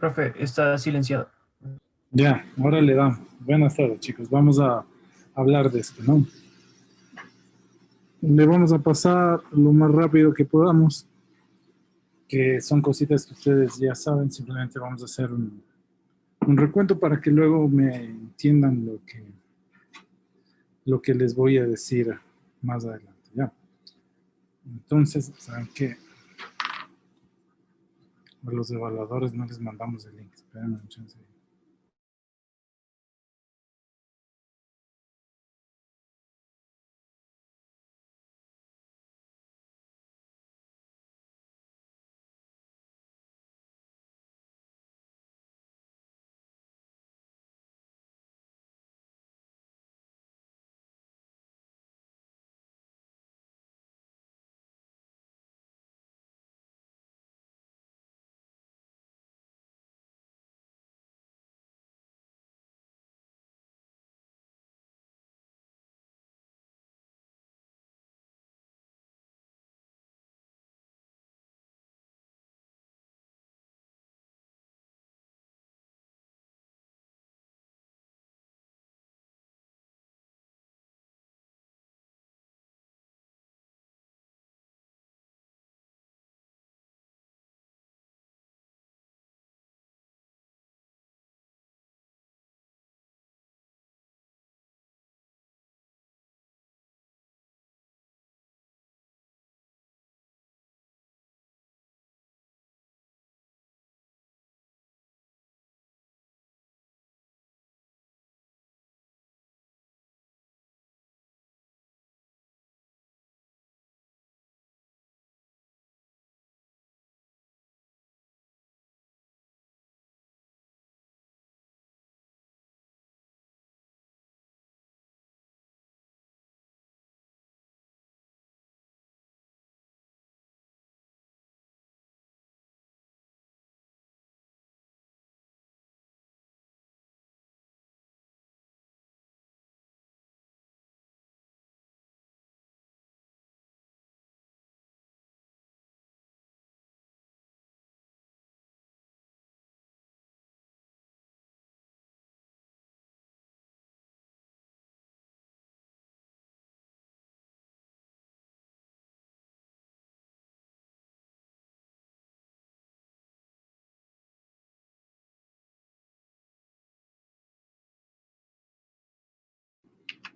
Profe, está silenciado. Ya, ahora le damos. Buenas tardes, chicos. Vamos a hablar de esto, ¿no? Le vamos a pasar lo más rápido que podamos, que son cositas que ustedes ya saben. Simplemente vamos a hacer un recuento para que luego me entiendan lo que les voy a decir más adelante, ¿ya? Entonces, ¿saben qué? A los evaluadores no les mandamos el link. Espérenme un chance.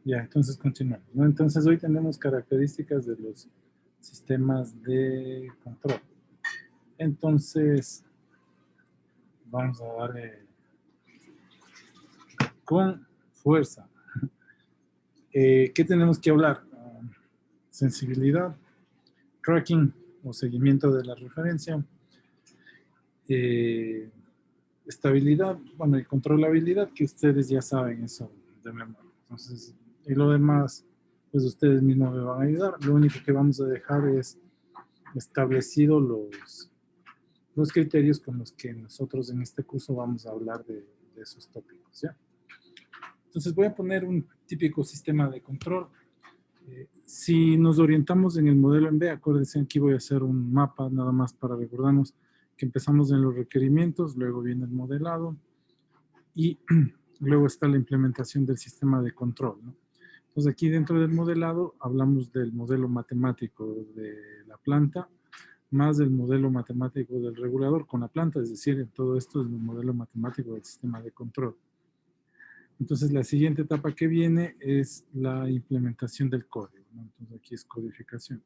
Ya, entonces continuamos, ¿no? Entonces hoy tenemos características de los sistemas de control. Entonces, vamos a darle con fuerza. ¿Qué tenemos que hablar? Sensibilidad, tracking o seguimiento de la referencia, estabilidad, bueno, y controlabilidad, que ustedes ya saben eso de memoria. Entonces, y lo demás, pues ustedes mismos me van a ayudar. Lo único que vamos a dejar es establecido los criterios con los que nosotros en este curso vamos a hablar de esos tópicos, ¿ya? Entonces voy a poner un típico sistema de control. Si nos orientamos en el modelo en B, acuérdense, aquí voy a hacer un mapa nada más para recordarnos que empezamos en los requerimientos, luego viene el modelado y luego está la implementación del sistema de control, ¿no? Entonces aquí dentro del modelado hablamos del modelo matemático de la planta, más del modelo matemático del regulador con la planta, es decir, en todo esto es el modelo matemático del sistema de control. Entonces la siguiente etapa que viene es la implementación del código, ¿no? Entonces aquí es codificación.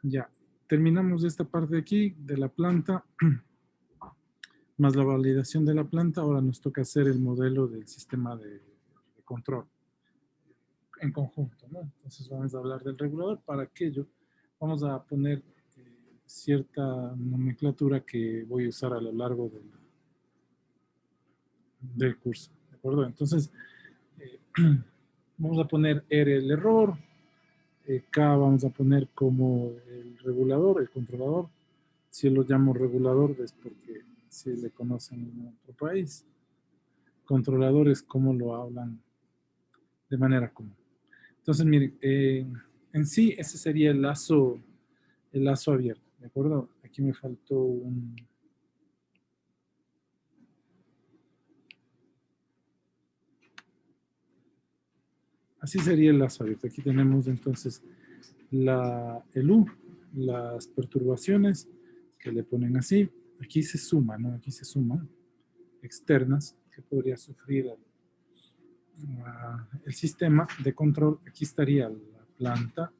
Ya, terminamos esta parte de aquí, de la planta, más la validación de la planta. Ahora nos toca hacer el modelo del sistema de control en conjunto, ¿no? Entonces vamos a hablar del regulador. Para aquello vamos a poner cierta nomenclatura que voy a usar a lo largo del curso, ¿de acuerdo? Entonces, vamos a poner R el error, K vamos a poner como el regulador, el controlador. Si lo llamo regulador es porque si le conocen en otro país. Controlador es como lo hablan de manera común. Entonces, miren, en sí ese sería el lazo abierto, ¿de acuerdo? Aquí me faltó un Así sería el lazo abierto. Aquí tenemos entonces el U, las perturbaciones que le ponen así. Aquí se suma, ¿no? Aquí se suman externas que podría sufrir el sistema de control. Aquí estaría la planta.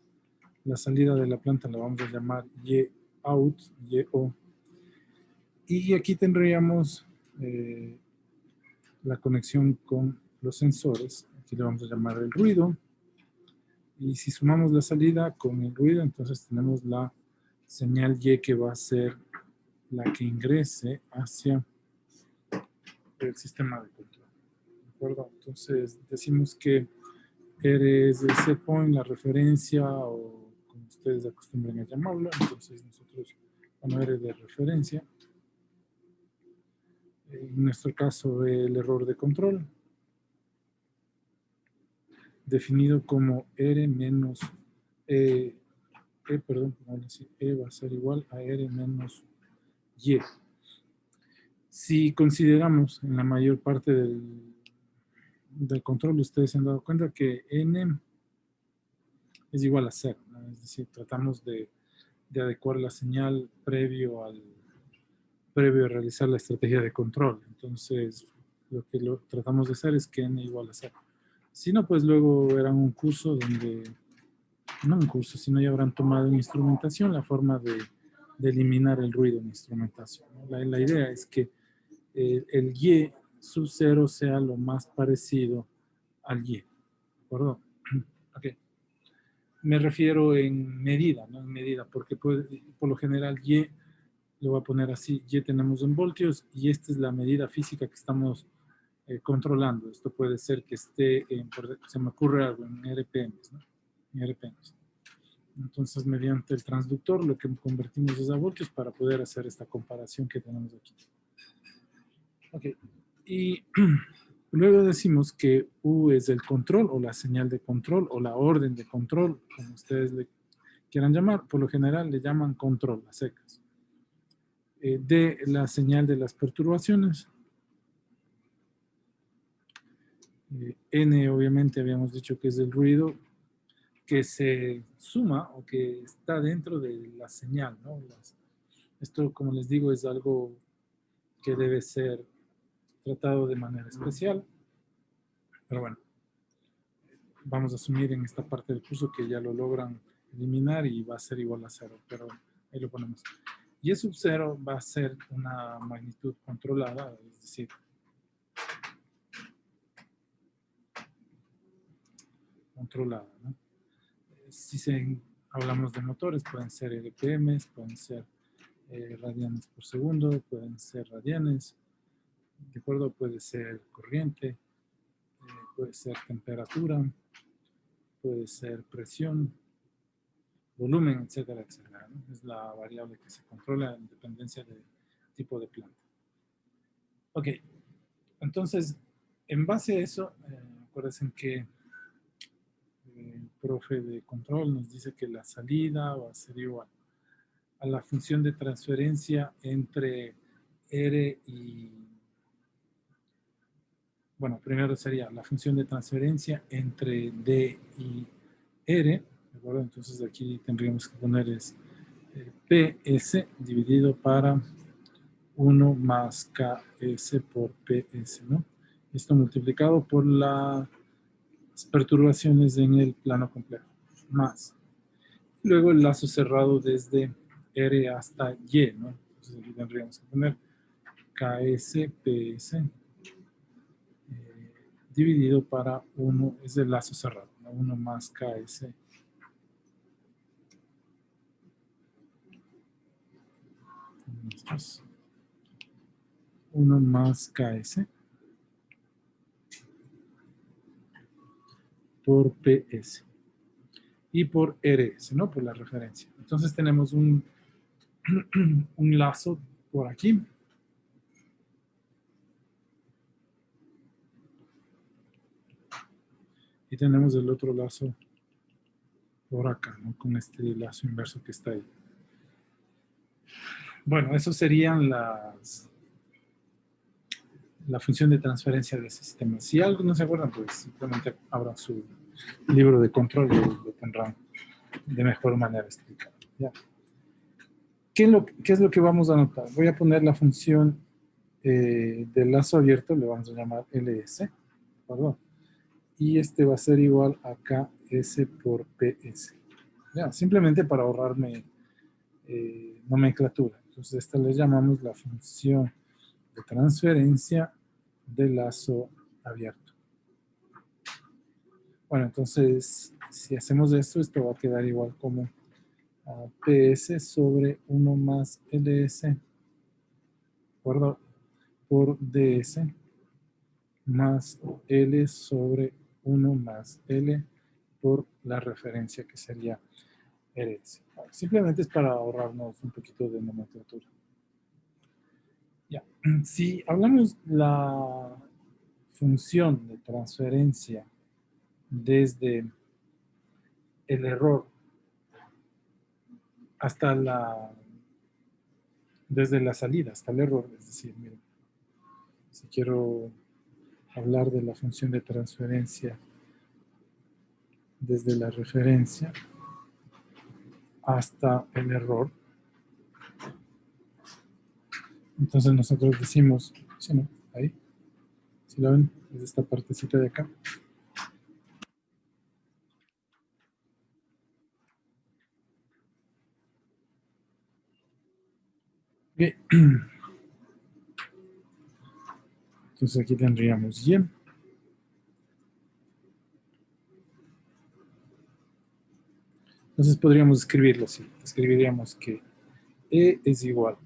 La salida de la planta la vamos a llamar Y out, Y o. Y aquí tendríamos la conexión con los sensores. Aquí le vamos a llamar el ruido. Y si sumamos la salida con el ruido, entonces tenemos la señal Y que va a ser la que ingrese hacia el sistema de control. ¿De acuerdo? Entonces decimos que R es el set point, la referencia, o como ustedes acostumbran a llamarlo. Entonces nosotros, bueno, R de referencia. En nuestro caso, el error de control, definido como R menos perdón, E va a ser igual a R menos Y. Si consideramos en la mayor parte del control, ustedes se han dado cuenta que N es igual a 0, ¿no? Es decir, tratamos de adecuar la señal previo a realizar la estrategia de control. Entonces, lo que tratamos de hacer es que N igual a 0. Si no, pues luego verán un curso donde, no un curso, sino ya habrán tomado en instrumentación la forma de eliminar el ruido en instrumentación, ¿no? La idea es que el Y sub 0 sea lo más parecido al Y. ¿De acuerdo? Ok. Me refiero en medida, ¿no? En medida, porque por lo general Y, lo voy a poner así, Y tenemos en voltios y esta es la medida física que estamos controlando. Esto puede ser que esté, se me ocurre algo, en RPMs, ¿no? En RPMs. Entonces, mediante el transductor, lo que convertimos es a voltios para poder hacer esta comparación que tenemos aquí. Ok. Y luego decimos que U es el control o la señal de control o la orden de control, como ustedes le quieran llamar. Por lo general le llaman control, a secas. De la señal de las perturbaciones. N obviamente habíamos dicho que es el ruido que se suma o que está dentro de la señal, ¿no? Esto, como les digo, es algo que debe ser tratado de manera especial. Pero bueno, vamos a asumir en esta parte del curso que ya lo logran eliminar y va a ser igual a 0, pero ahí lo ponemos. Y sub 0 va a ser una magnitud controlada, es decir, controlada, ¿no? Si hablamos de motores, pueden ser RPMs, pueden ser radianes por segundo, pueden ser radianes, ¿de acuerdo? Puede ser corriente, puede ser temperatura, puede ser presión, volumen, etcétera, etcétera, ¿no? Es la variable que se controla en dependencia del tipo de planta. Ok, entonces, en base a eso, acuérdense que el profe de control nos dice que la salida va a ser igual a la función de transferencia entre R y... Bueno, primero sería la función de transferencia entre D y R, ¿de acuerdo? Entonces aquí tendríamos que poner es PS dividido para 1 más KS por PS, ¿no? Esto multiplicado por las perturbaciones en el plano complejo, más. Luego el lazo cerrado desde R hasta Y, ¿no? Entonces aquí tendríamos que poner KS, PS, dividido para 1, es el lazo cerrado, ¿no? 1 más KS. Estos. 1 más KS por PS y por RS, ¿no? Por la referencia. Entonces tenemos un lazo por aquí. Y tenemos el otro lazo por acá, ¿no? Con este lazo inverso que está ahí. Bueno, eso serían la función de transferencia de ese sistema. Si algo no se acuerdan, pues simplemente abran su libro de control lo tendrán de mejor manera explicado. ¿Ya? ¿Qué es lo que vamos a anotar? Voy a poner la función del lazo abierto, le vamos a llamar ls, ¿perdón? Y este va a ser igual a ks por ps. ¿Ya? Simplemente para ahorrarme nomenclatura. Entonces, esta le llamamos la función de transferencia de lazo abierto. Bueno, entonces, si hacemos esto va a quedar igual como ps sobre 1 más ls, ¿de acuerdo? Por ds más l sobre 1 más l por la referencia que sería ls. Simplemente es para ahorrarnos un poquito de nomenclatura. Ya. Si hablamos la función de transferencia desde el error hasta desde la salida hasta el error, es decir, miren, si quiero hablar de la función de transferencia desde la referencia hasta el error, entonces nosotros decimos, ¿sí, no? Ahí, si lo ven, es esta partecita de acá. Bien. Entonces aquí tendríamos y. Entonces podríamos escribirlo así. Escribiríamos que E es igual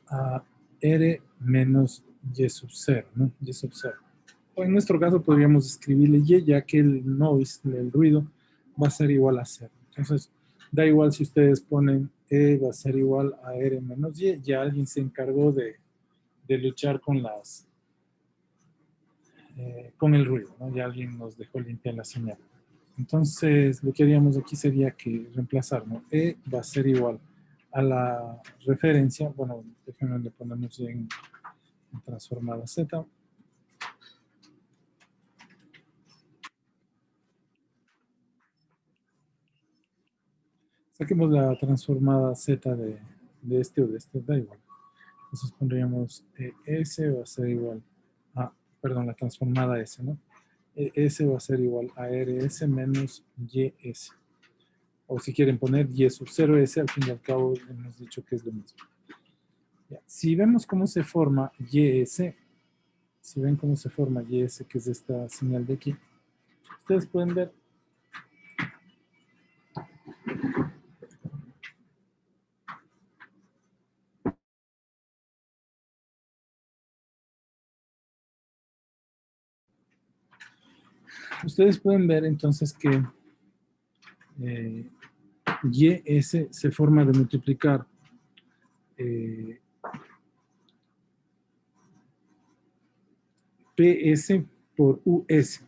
a R menos Y sub 0, ¿no? Y sub 0. O en nuestro caso podríamos escribirle Y, ya que el noise, el ruido, va a ser igual a 0. Entonces, da igual si ustedes ponen E va a ser igual a R menos Y, ya alguien se encargó de luchar con con el ruido, ¿no? Ya alguien nos dejó limpiar la señal. Entonces, lo que haríamos aquí sería que reemplazar, ¿no? E va a ser igual a la referencia, bueno, déjenme le ponemos en transformada Z. Saquemos la transformada Z de este o de este, da igual. Entonces pondríamos S va a ser igual a, perdón, la transformada S, ¿no? S va a ser igual a RS menos YS. O si quieren poner Y sub 0S, al fin y al cabo hemos dicho que es lo mismo. Ya. Si vemos cómo se forma YS, si ven cómo se forma YS, que es esta señal de aquí, ustedes pueden ver. Ustedes pueden ver entonces que YS se forma de multiplicar PS por US.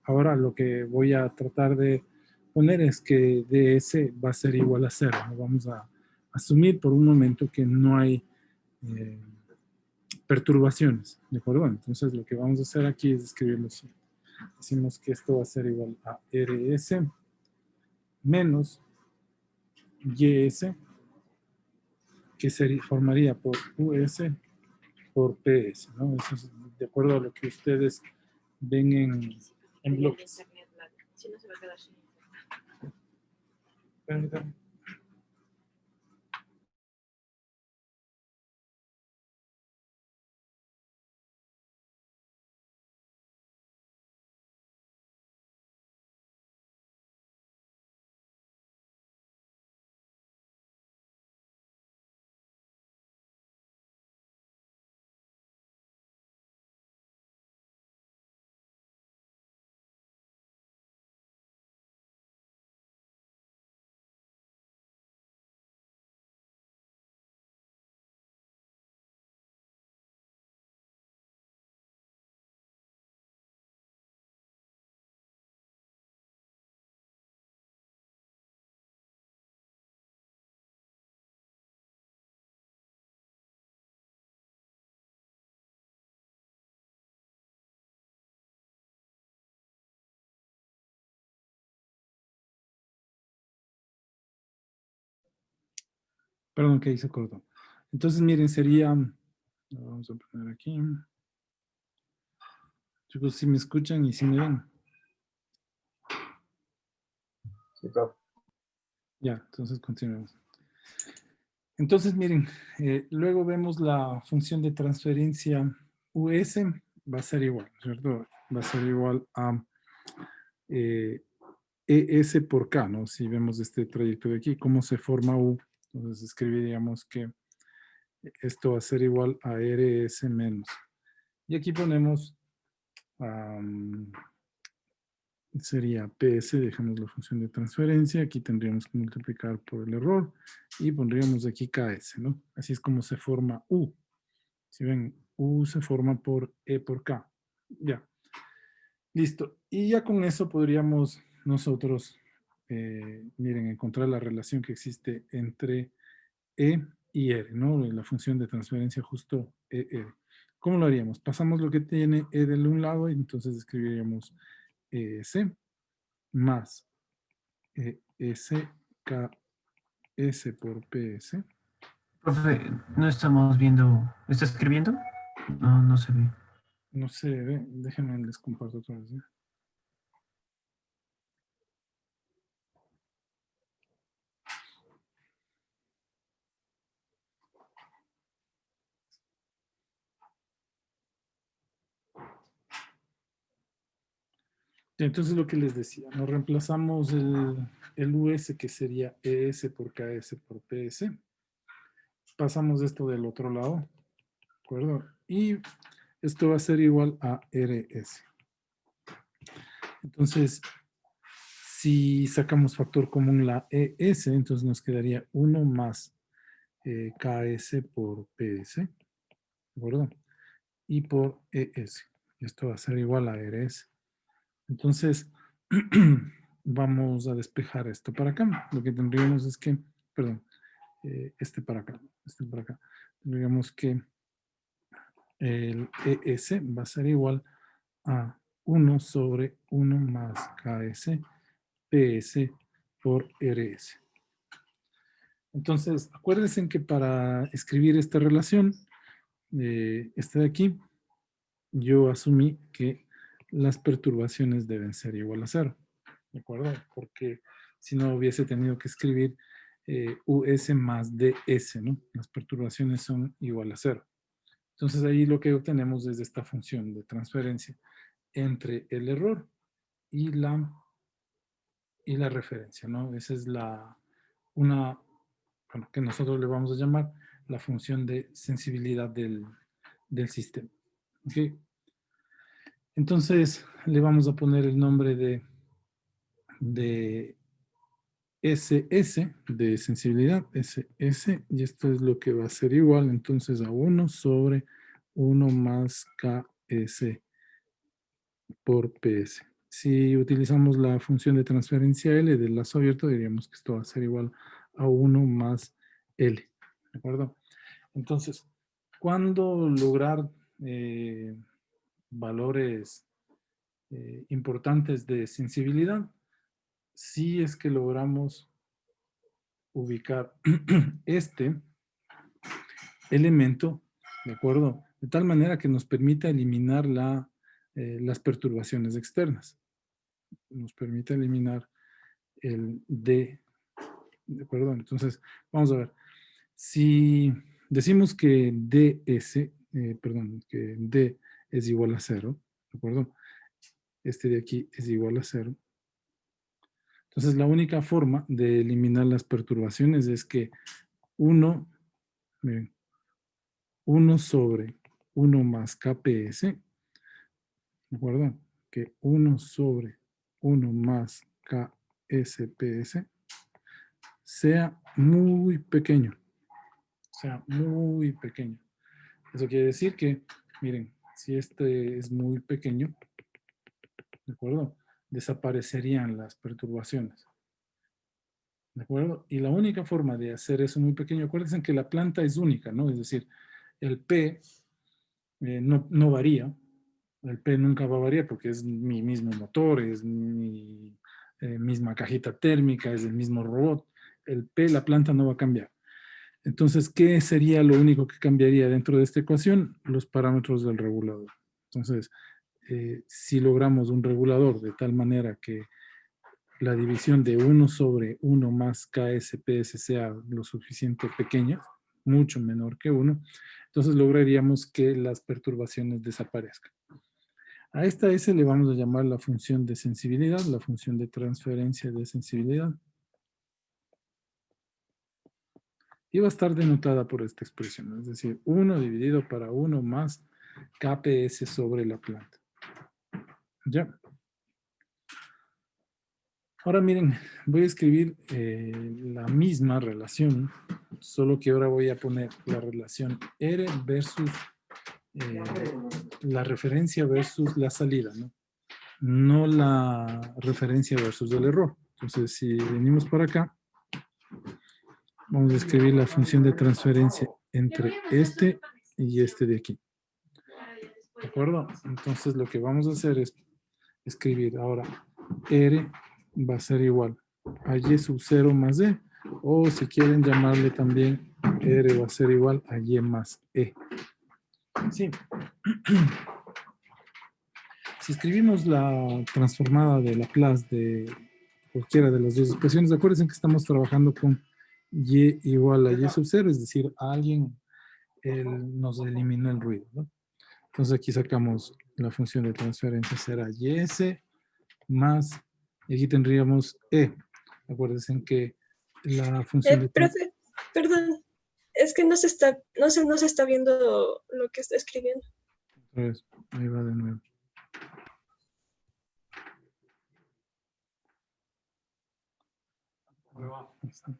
Ahora lo que voy a tratar de poner es que DS va a ser igual a 0. ¿No? Vamos a asumir por un momento que no hay perturbaciones. ¿De acuerdo? Bueno, entonces lo que vamos a hacer aquí es escribirlo así. Decimos que esto va a ser igual a RS menos YS, que formaría por US por PS, ¿no? Eso es de acuerdo a lo que ustedes ven en bloques. Permítanme. Perdón, que ahí se cortó. Entonces, miren, sería, lo vamos a poner aquí. Chicos, si me escuchan y si me ven. Sí, profe. Ya, entonces continuemos. Entonces, miren, luego vemos la función de transferencia US, va a ser igual, ¿cierto? Va a ser igual a ES por K, ¿no? Si vemos este trayecto de aquí, ¿cómo se forma U? Entonces escribiríamos que esto va a ser igual a RS menos. Y aquí ponemos, sería PS, dejamos la función de transferencia, aquí tendríamos que multiplicar por el error y pondríamos aquí KS, ¿no? Así es como se forma U. Si ven, U se forma por E por K. Ya, listo. Y ya con eso podríamos nosotros, miren, encontrar la relación que existe entre E y R, ¿no? La función de transferencia justo ER. ¿Cómo lo haríamos? Pasamos lo que tiene E del un lado y entonces escribiríamos ES más SKS por PS. Profe, no estamos viendo. ¿Está escribiendo? No, no se ve. No sé, déjenme les comparto otra vez. Entonces lo que les decía, nos reemplazamos el US que sería ES por KS por PS. Pasamos esto del otro lado, ¿de acuerdo? Y esto va a ser igual a RS. Entonces, si sacamos factor común la ES, entonces nos quedaría 1 más KS por PS, ¿de acuerdo? Y por ES. Esto va a ser igual a RS. Entonces, vamos a despejar esto para acá. Lo que tendríamos es que, perdón, este para acá, este para acá. Tendríamos que el ES va a ser igual a 1 sobre 1 más KS PS por RS. Entonces, acuérdense que para escribir esta relación, esta de aquí, yo asumí que las perturbaciones deben ser igual a cero, ¿de acuerdo? Porque si no hubiese tenido que escribir US más DS, ¿no? Las perturbaciones son igual a cero. Entonces ahí lo que obtenemos es esta función de transferencia entre el error y la referencia, ¿no? Esa es una, bueno, que nosotros le vamos a llamar la función de sensibilidad del sistema. ¿Ok? Entonces le vamos a poner el nombre de SS, de sensibilidad, SS, y esto es lo que va a ser igual entonces a 1 sobre 1 más KS por PS. Si utilizamos la función de transferencia L del lazo abierto, diríamos que esto va a ser igual a 1 más L. ¿De acuerdo? Entonces, ¿cuándo lograr valores importantes de sensibilidad? Si es que logramos ubicar este elemento, ¿de acuerdo? De tal manera que nos permita eliminar las perturbaciones externas. Nos permite eliminar el D, ¿de acuerdo? Entonces, vamos a ver. Si decimos que DS, perdón, que D es igual a 0, ¿de acuerdo? Este de aquí es igual a 0. Entonces, la única forma de eliminar las perturbaciones es que 1, miren, 1 sobre 1 más KPS, ¿de acuerdo? Que 1 sobre 1 más KSPS sea muy pequeño. Sea muy pequeño. Eso quiere decir que, miren, si este es muy pequeño, ¿de acuerdo? Desaparecerían las perturbaciones. ¿De acuerdo? Y la única forma de hacer eso muy pequeño, acuérdense que la planta es única, ¿no? Es decir, el P no varía. El P nunca va a variar porque es mi mismo motor, es mi misma cajita térmica, es el mismo robot. El P, la planta no va a cambiar. Entonces, ¿qué sería lo único que cambiaría dentro de esta ecuación? Los parámetros del regulador. Entonces, si logramos un regulador de tal manera que la división de 1 sobre 1 más KSPS sea lo suficiente pequeña, mucho menor que 1, entonces lograríamos que las perturbaciones desaparezcan. A esta S le vamos a llamar la función de sensibilidad, la función de transferencia de sensibilidad. Y va a estar denotada por esta expresión, es decir, 1 dividido para 1 más KPS sobre la planta. ¿Ya? Ahora miren, voy a escribir la misma relación, solo que ahora voy a poner la relación R versus la referencia versus la salida, ¿no? No la referencia versus el error. Entonces, si venimos por acá, vamos a escribir la función de transferencia entre este y este de aquí. ¿De acuerdo? Entonces, lo que vamos a hacer es escribir ahora R va a ser igual a Y sub 0 más E, o si quieren llamarle también R va a ser igual a Y más E. Sí. Si escribimos la transformada de Laplace de cualquiera de las dos expresiones, acuérdense que estamos trabajando con Y igual a Y sub 0, es decir, alguien nos eliminó el ruido, ¿no? Entonces aquí sacamos la función de transferencia, será YS más, y aquí tendríamos E. Acuérdense que la función de... Profe, perdón, es que no se está viendo lo que está escribiendo. Ahí va de nuevo. Ahí está.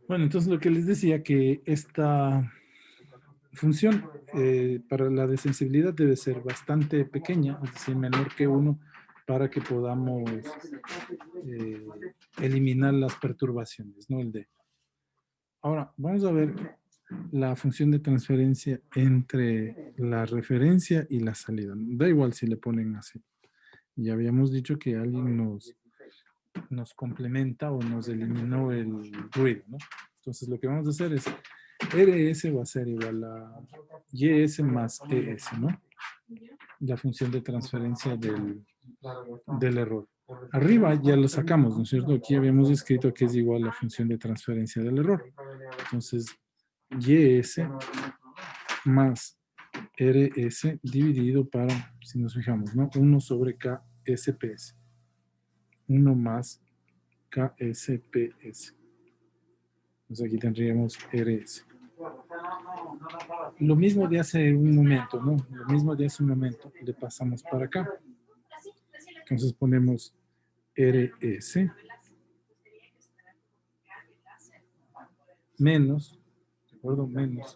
Bueno, entonces lo que les decía que esta función para la de sensibilidad debe ser bastante pequeña, es decir, menor que 1, para que podamos eliminar las perturbaciones, ¿no? El D. Ahora, vamos a ver la función de transferencia entre la referencia y la salida. Da igual si le ponen así. Ya habíamos dicho que alguien nos complementa o nos eliminó el ruido, ¿no? Entonces lo que vamos a hacer es RS va a ser igual a YS más ES, ¿no? La función de transferencia del error. Arriba ya lo sacamos, ¿no es cierto? Aquí habíamos escrito que es igual a la función de transferencia del error. Entonces, YS más RS dividido para, si nos fijamos, ¿no? 1 sobre KSPS. 1 más KSPS. Entonces aquí tendríamos RS. Lo mismo de hace un momento, ¿no? Lo mismo de hace un momento. Le pasamos para acá. Entonces ponemos RS menos, ¿de acuerdo? Menos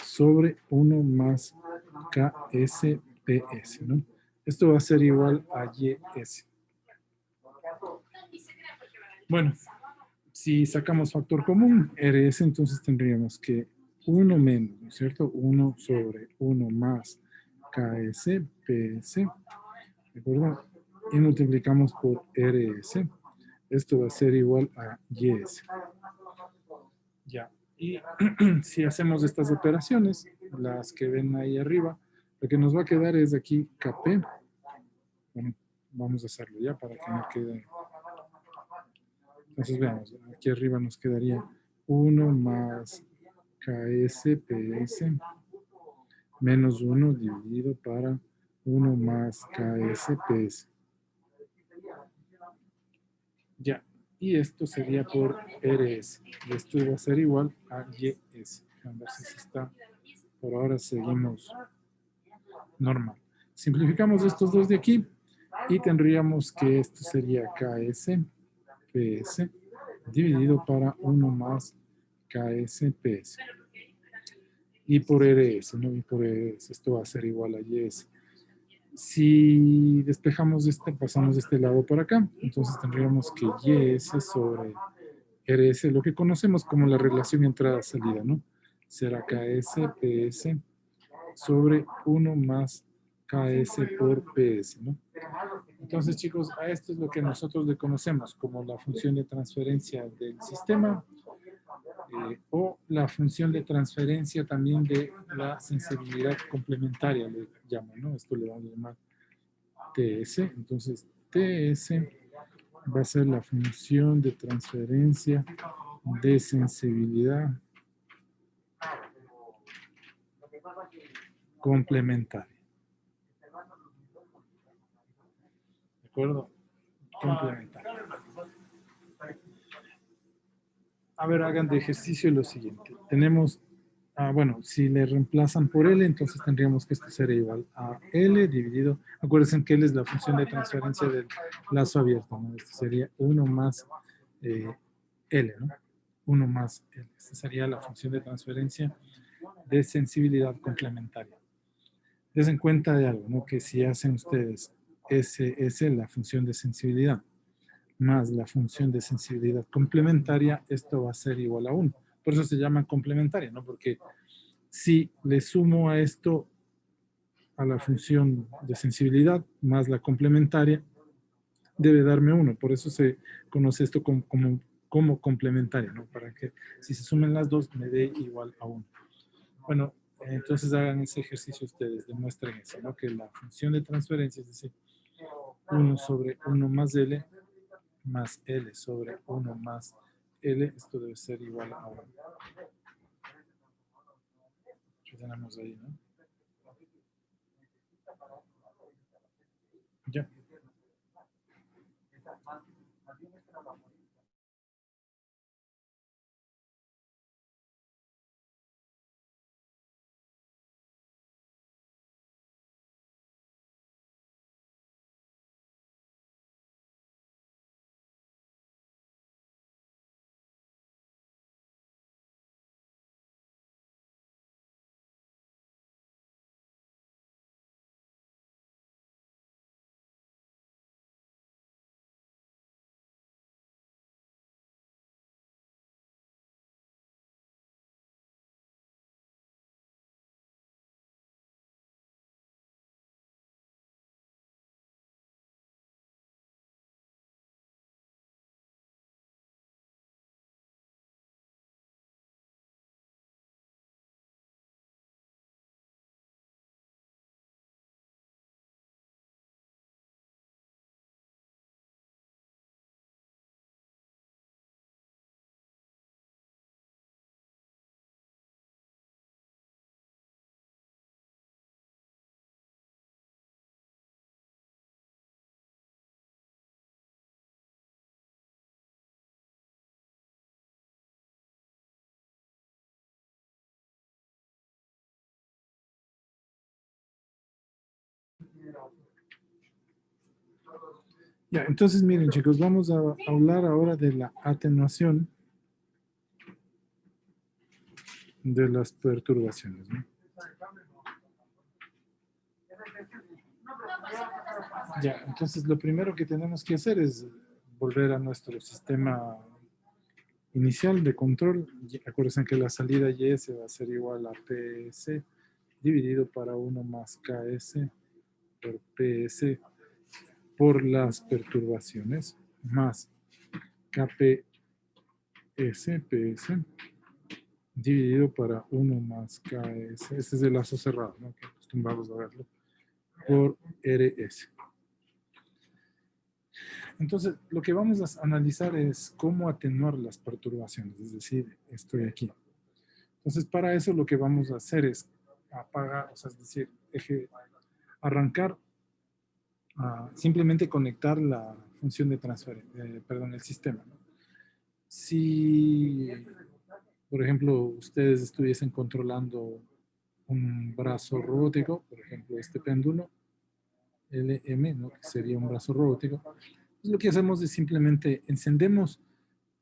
sobre 1 más KSPS, ¿no? Esto va a ser igual a YS. Bueno, si sacamos factor común, RS, entonces tendríamos que 1 menos, ¿no es cierto? 1 sobre 1 más KSPS, ¿de acuerdo? Y multiplicamos por RS. Esto va a ser igual a YS. Ya. Y si hacemos estas operaciones, las que ven ahí arriba, lo que nos va a quedar es aquí KP. Bueno, vamos a hacerlo ya para que no quede. Entonces veamos, aquí arriba nos quedaría 1 más KSPS menos 1 dividido para 1 más KSPS. Ya. Y esto sería por RS. Y esto va a ser igual a YS. A ver si está. Por ahora seguimos normal. Simplificamos estos dos de aquí y tendríamos que esto sería KSPS dividido para 1 más KSPS. Y por RS, ¿no? Y por RS. Esto va a ser igual a YS. Si despejamos pasamos de este lado por acá, entonces tendríamos que YS sobre RS, lo que conocemos como la relación entrada-salida, ¿no? Será KS, PS sobre 1 más KS por PS, ¿no? Entonces, chicos, a esto es lo que nosotros le conocemos como la función de transferencia del sistema o la función de transferencia también de la sensibilidad complementaria, le llamo, ¿no? Esto le vamos a llamar TS. Entonces, TS va a ser la función de transferencia de sensibilidad complementaria. ¿De acuerdo? Complementaria. A ver, hagan de ejercicio lo siguiente. Tenemos, bueno, si le reemplazan por L, entonces tendríamos que esto sería igual a L dividido. Acuérdense que L es la función de transferencia del lazo abierto, ¿no? Esto sería 1 más L, ¿no? 1 más L. Esta sería la función de transferencia de sensibilidad complementaria. Desen cuenta de algo, ¿no? Que si hacen ustedes SS, la función de sensibilidad, más la función de sensibilidad complementaria, esto va a ser igual a 1. Por eso se llama complementaria, ¿no? Porque si le sumo a esto, a la función de sensibilidad, más la complementaria, debe darme 1. Por eso se conoce esto como complementaria, ¿no? Para que si se sumen las dos, me dé igual a 1. Bueno, entonces hagan ese ejercicio ustedes, demuestren eso, ¿no? Que la función de transferencia, es decir, 1 sobre 1 más L, más L sobre 1 más L, esto debe ser igual a 1. ¿Qué tenemos ahí, no? Ya. Ya, entonces miren chicos, vamos a hablar ahora de la atenuación de las perturbaciones, ¿no? Ya, entonces lo primero que tenemos que hacer es volver a nuestro sistema inicial de control. Acuérdense que la salida YS va a ser igual a PS dividido para 1 más KS por PS por las perturbaciones más KPS, PS, dividido para 1 más KS. Este es el lazo cerrado, ¿no? Que acostumbramos a verlo, por RS. Entonces, lo que vamos a analizar es cómo atenuar las perturbaciones, es decir, estoy aquí. Entonces, para eso lo que vamos a hacer es apagar, o sea, es decir, arrancar, simplemente conectar la función de transferencia, perdón, el sistema, ¿no? Si, por ejemplo, ustedes estuviesen controlando un brazo robótico, por ejemplo, este péndulo, LM, ¿no? Que sería un brazo robótico, pues lo que hacemos es simplemente encendemos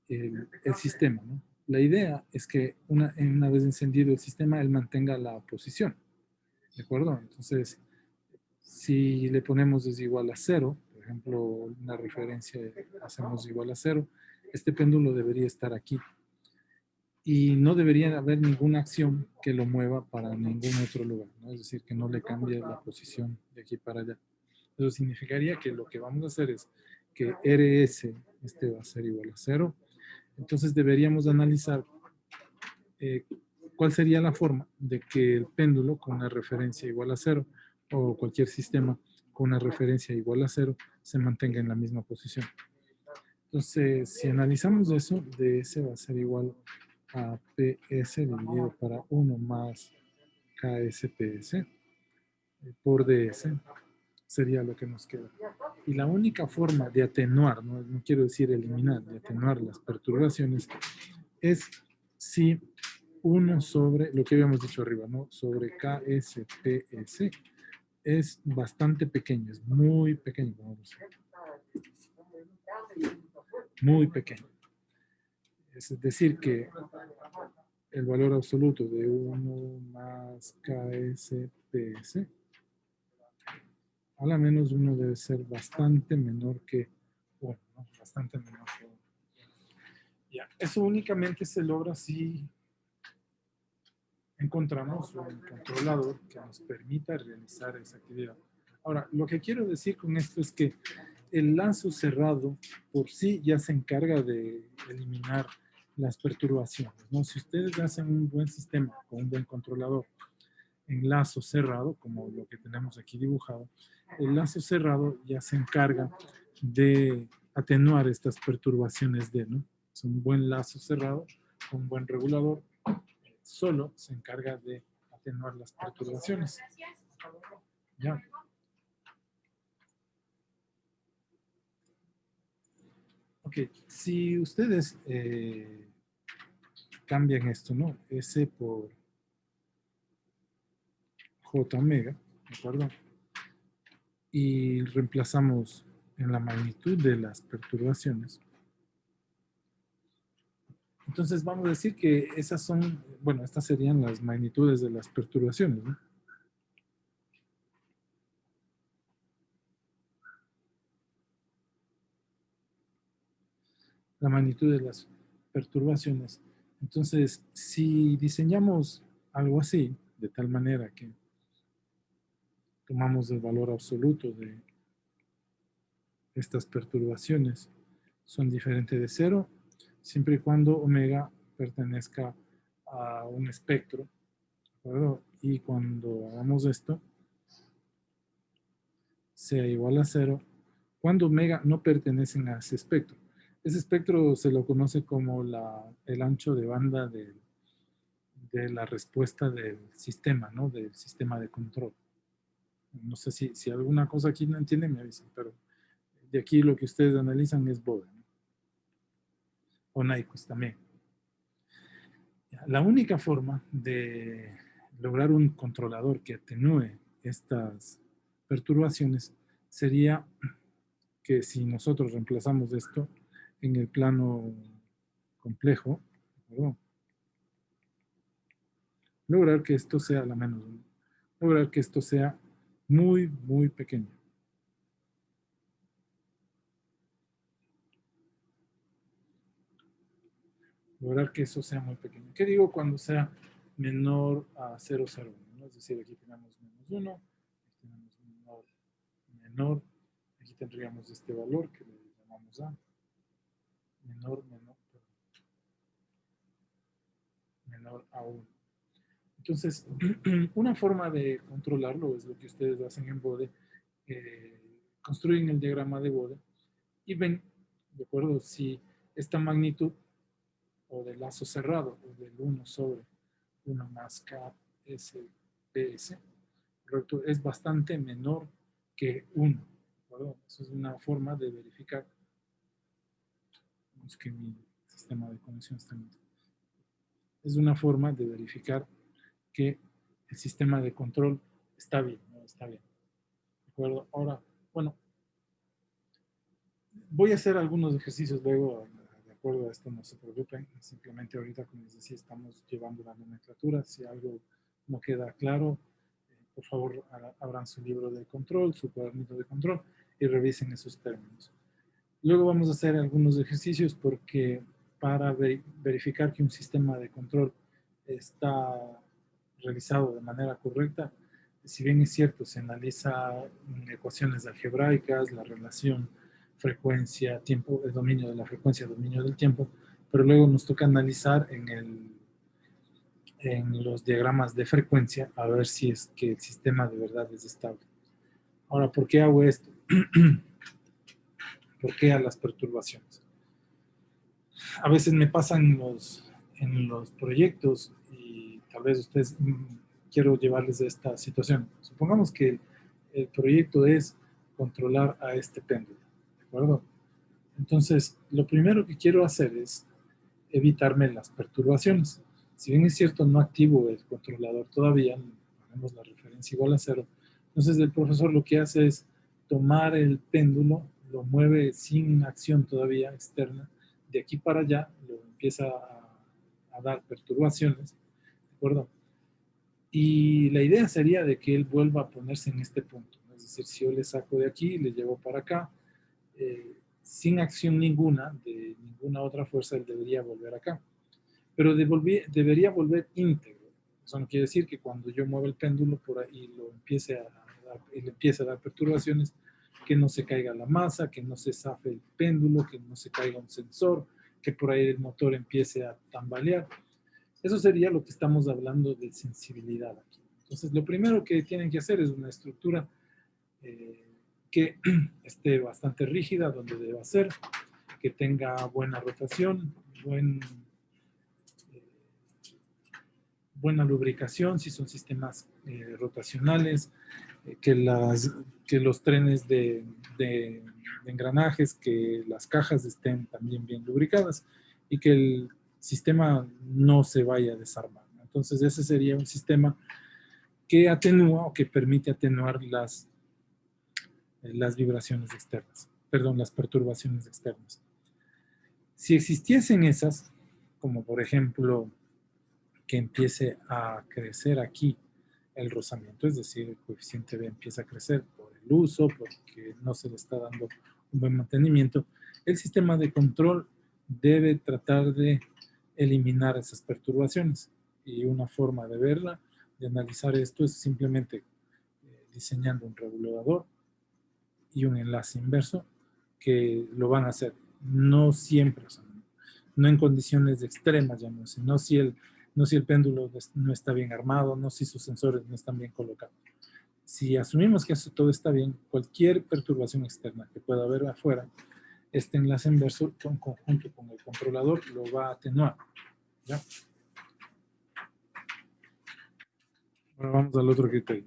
el sistema, ¿no? La idea es que una vez encendido el sistema, él mantenga la posición, ¿de acuerdo? Entonces, Si le ponemos es igual a 0, por ejemplo, una referencia hacemos igual a 0, este péndulo debería estar aquí. Y no debería haber ninguna acción que lo mueva para ningún otro lugar, ¿no? Es decir, que no le cambie la posición de aquí para allá. Eso significaría que lo que vamos a hacer es que RS, este va a ser igual a 0. Entonces deberíamos analizar cuál sería la forma de que el péndulo con una referencia igual a 0 o cualquier sistema con una referencia igual a 0 se mantenga en la misma posición. Entonces, si analizamos eso, DS va a ser igual a PS dividido para 1 más KSPS por DS. Sería lo que nos queda. Y la única forma de atenuar, no quiero decir eliminar, de atenuar las perturbaciones, es si 1 sobre, lo que habíamos dicho arriba, ¿no? Sobre KSPS es bastante pequeño, es muy pequeño, muy pequeño. Es decir, que el valor absoluto de 1 más KSPS, a lo menos uno debe ser bastante menor que 1, ¿no? Bastante menor que 1. Ya, eso únicamente se logra si encontramos un controlador que nos permita realizar esa actividad. Ahora, lo que quiero decir con esto es que el lazo cerrado por sí ya se encarga de eliminar las perturbaciones, ¿no? Si ustedes hacen un buen sistema con un buen controlador en lazo cerrado, como lo que tenemos aquí dibujado, el lazo cerrado ya se encarga de atenuar estas perturbaciones de, ¿no? Es un buen lazo cerrado con un buen regulador, solo se encarga de atenuar las perturbaciones. Ya. Ok, si ustedes cambian esto, ¿no? S por J omega, ¿de acuerdo? Y reemplazamos en la magnitud de las perturbaciones. Entonces vamos a decir que esas son, bueno, estas serían las magnitudes de las perturbaciones, ¿no? La magnitud de las perturbaciones. Entonces, si diseñamos algo así, de tal manera que tomamos el valor absoluto de estas perturbaciones, son diferentes de 0, siempre y cuando omega pertenezca a un espectro, ¿de acuerdo? Y cuando hagamos esto, sea igual a 0, cuando omega no pertenecen a ese espectro. Ese espectro se lo conoce como el ancho de banda de la respuesta del sistema, ¿no? Del sistema de control. No sé si alguna cosa aquí no entienden, me avisan, pero de aquí lo que ustedes analizan es Bode, ¿no? O Nyquist también. La única forma de lograr un controlador que atenúe estas perturbaciones sería que si nosotros reemplazamos esto en el plano complejo, ¿verdad? Lograr que esto sea la menos 1. Lograr que esto sea muy, muy pequeño. Lograr que eso sea muy pequeño. ¿Qué digo cuando sea menor a 0,01? ¿No? Es decir, aquí tenemos menos 1, aquí tenemos menor, aquí tendríamos este valor que le llamamos A, menor a 1. Entonces, una forma de controlarlo es lo que ustedes hacen en Bode, construyen el diagrama de Bode y ven, de acuerdo, si esta magnitud o del lazo cerrado o del 1 sobre 1 más KSPS, ¿correcto? Es bastante menor que 1, ¿de acuerdo? Eso es una forma de verificar. Es que mi sistema de conexión está lento. Es una forma de verificar que el sistema de control está bien, ¿no? Está bien. ¿De acuerdo? Ahora, bueno, voy a hacer algunos ejercicios luego, de acuerdo a esto, no se preocupen. Simplemente ahorita, como les decía, estamos llevando la nomenclatura. Si algo no queda claro, por favor, abran su libro de control, su cuadernito de control y revisen esos términos. Luego vamos a hacer algunos ejercicios porque para verificar que un sistema de control está realizado de manera correcta, si bien es cierto, se analiza ecuaciones algebraicas, la relación frecuencia-tiempo, el dominio de la frecuencia, el dominio del tiempo, pero luego nos toca analizar en los diagramas de frecuencia a ver si es que el sistema de verdad es estable. Ahora, ¿por qué hago esto? ¿Por qué a las perturbaciones? A veces me pasan en los proyectos y tal vez ustedes quiero llevarles a esta situación. Supongamos que el proyecto es controlar a este péndulo, ¿de acuerdo? Entonces, lo primero que quiero hacer es evitarme las perturbaciones. Si bien es cierto, no activo el controlador todavía, ponemos la referencia igual a 0. Entonces, el profesor lo que hace es tomar el péndulo, lo mueve sin acción todavía externa, de aquí para allá, lo empieza a dar perturbaciones, ¿de acuerdo? Y la idea sería de que él vuelva a ponerse en este punto. Es decir, si yo le saco de aquí, le llevo para acá, sin acción ninguna, de ninguna otra fuerza, él debería volver acá. Pero debería volver íntegro. Eso no quiere decir que cuando yo mueva el péndulo por ahí le empiece a dar perturbaciones, que no se caiga la masa, que no se zafe el péndulo, que no se caiga un sensor, que por ahí el motor empiece a tambalear. Eso sería lo que estamos hablando de sensibilidad aquí. Entonces, lo primero que tienen que hacer es una estructura que esté bastante rígida, donde deba ser, que tenga buena rotación, buena lubricación, si son sistemas rotacionales, que los trenes de engranajes, que las cajas estén también bien lubricadas y que el sistema no se vaya a desarmar. Entonces ese sería un sistema que atenúa o que permite atenuar las vibraciones externas, perdón, las perturbaciones externas. Si existiesen esas, como por ejemplo que empiece a crecer aquí el rozamiento, es decir, el coeficiente B empieza a crecer por el uso, porque no se le está dando un buen mantenimiento, el sistema de control debe tratar de eliminar esas perturbaciones. Y una forma de verla, de analizar esto, es simplemente diseñando un regulador y un enlace inverso que lo van a hacer. No siempre, o sea, no en condiciones extremas, llamamos, no si el péndulo no está bien armado, no si sus sensores no están bien colocados. Si asumimos que eso todo está bien, cualquier perturbación externa que pueda haber afuera, este enlace inverso en conjunto con el controlador lo va a atenuar. ¿Ya? Ahora vamos al otro criterio.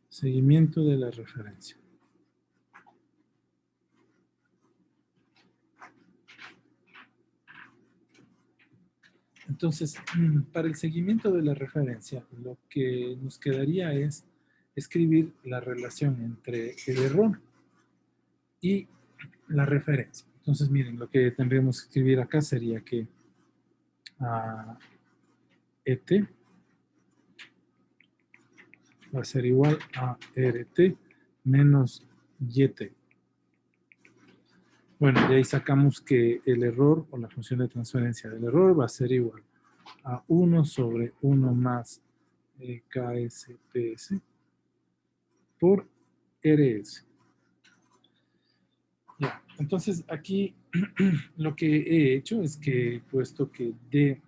Seguimiento de la referencia. Entonces, para el seguimiento de la referencia, lo que nos quedaría es escribir la relación entre el error y la referencia. Entonces, miren, lo que tendríamos que escribir acá sería que ET va a ser igual a RT menos YT. Bueno, de ahí sacamos que el error o la función de transferencia del error va a ser igual a 1 sobre 1 más KSPS por RS. Ya, entonces aquí lo que he hecho es que he puesto que T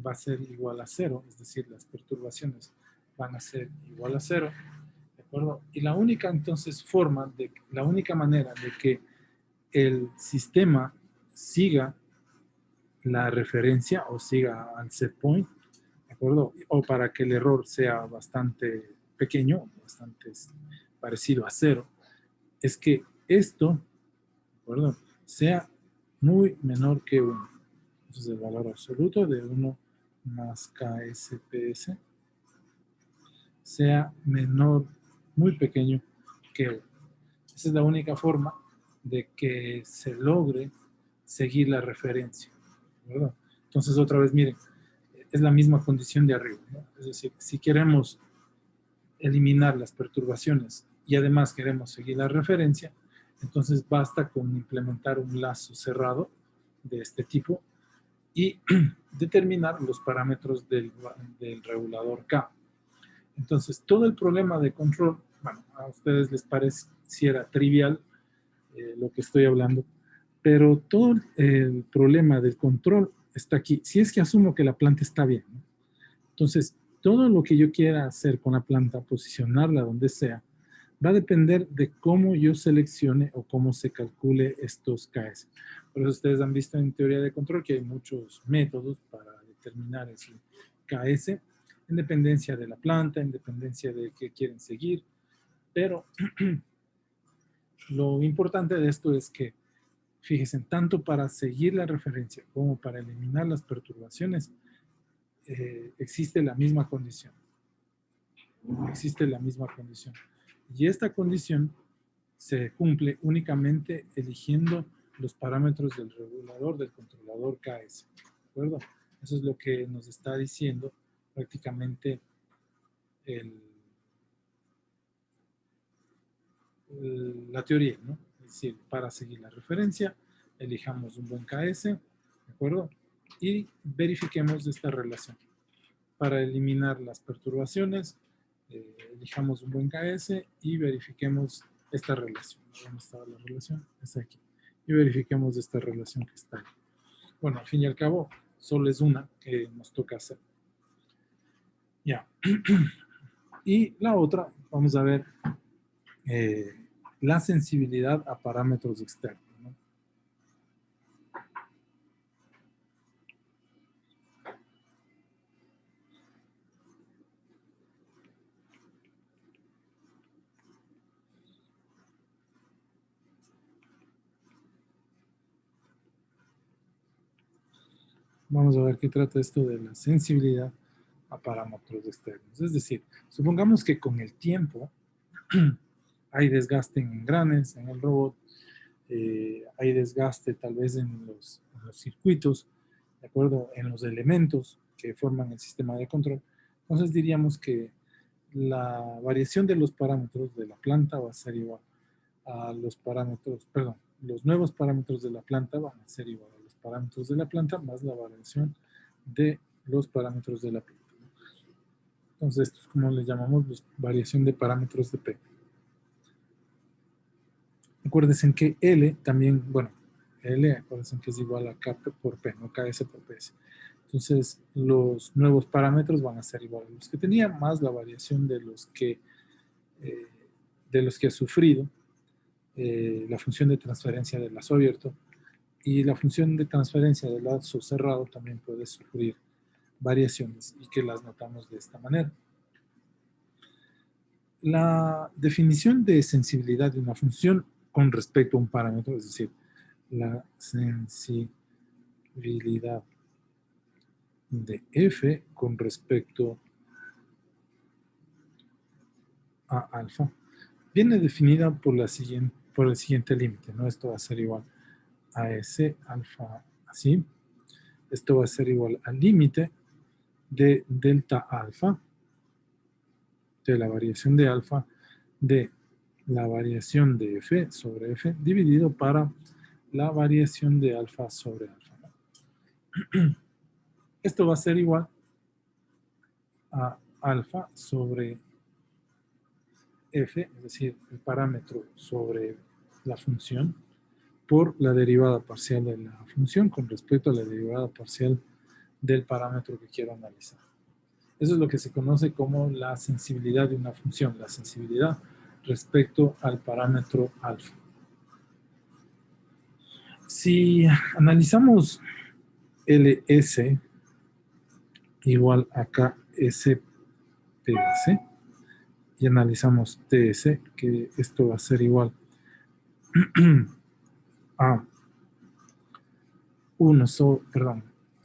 va a ser igual a 0, es decir, las perturbaciones van a ser igual a 0, ¿de acuerdo? Y la única entonces la única manera de que el sistema siga la referencia o siga al set point, ¿de acuerdo? O para que el error sea bastante pequeño, bastante parecido a 0, es que esto, ¿de acuerdo?, sea muy menor que 1. Entonces el valor absoluto de 1 más KSPS sea menor, muy pequeño que 1. Esa es la única forma de que se logre seguir la referencia, ¿verdad? Entonces, otra vez, miren, es la misma condición de arriba, ¿no? Es decir, si queremos eliminar las perturbaciones y además queremos seguir la referencia, entonces basta con implementar un lazo cerrado de este tipo y determinar los parámetros del regulador K. Entonces, todo el problema de control, bueno, a ustedes les pareciera trivial lo que estoy hablando, pero todo el problema del control está aquí. Si es que asumo que la planta está bien, ¿no? Entonces, todo lo que yo quiera hacer con la planta, posicionarla donde sea, va a depender de cómo yo seleccione o cómo se calcule estos KS. Por eso ustedes han visto en teoría de control que hay muchos métodos para determinar ese KS, en dependencia de la planta, en dependencia de qué quieren seguir, pero lo importante de esto es que, fíjense, tanto para seguir la referencia como para eliminar las perturbaciones, existe la misma condición. Existe la misma condición. Y esta condición se cumple únicamente eligiendo los parámetros del regulador, del controlador KS. ¿De acuerdo? Eso es lo que nos está diciendo prácticamente la teoría, ¿no? Es decir, para seguir la referencia, elijamos un buen KS, ¿de acuerdo? Y verifiquemos esta relación. Para eliminar las perturbaciones, elijamos un buen KS y verifiquemos esta relación. ¿Dónde estaba la relación? Está aquí. Y verifiquemos esta relación que está ahí. Bueno, al fin y al cabo, solo es una que nos toca hacer. Ya. Y la otra, vamos a ver la sensibilidad a parámetros externos, ¿no? Vamos a ver qué trata esto de la sensibilidad a parámetros externos. Es decir, supongamos que con el tiempo hay desgaste en engranes, en el robot, hay desgaste tal vez en los circuitos, ¿de acuerdo? En los elementos que forman el sistema de control. Entonces diríamos que la variación de los parámetros de la planta va a ser igual a los parámetros, perdón, los nuevos parámetros de la planta van a ser igual a los parámetros de la planta más la variación de los parámetros de la planta. Entonces, esto es como le llamamos variación de parámetros de P. Acuérdense que L también, bueno, L, acuérdense que es igual a K por P, no KS por PS. Entonces, los nuevos parámetros van a ser igual a los que tenía, más la variación de los que ha sufrido la función de transferencia del lazo abierto, y la función de transferencia del lazo cerrado también puede sufrir variaciones y que las notamos de esta manera. La definición de sensibilidad de una función con respecto a un parámetro, es decir, la sensibilidad de f con respecto a alfa, viene definida por el siguiente límite, ¿no? Esto va a ser igual a S alfa así. Esto va a ser igual al límite de delta alfa, de la variación de alfa, de la variación de f sobre f, dividido para la variación de alfa sobre alfa, ¿no? Esto va a ser igual a alfa sobre f, es decir, el parámetro sobre la función, por la derivada parcial de la función con respecto a la derivada parcial del parámetro que quiero analizar. Eso es lo que se conoce como la sensibilidad de una función, la sensibilidad respecto al parámetro alfa. Si analizamos LS igual a KSPS y analizamos TS, que esto va a ser igual a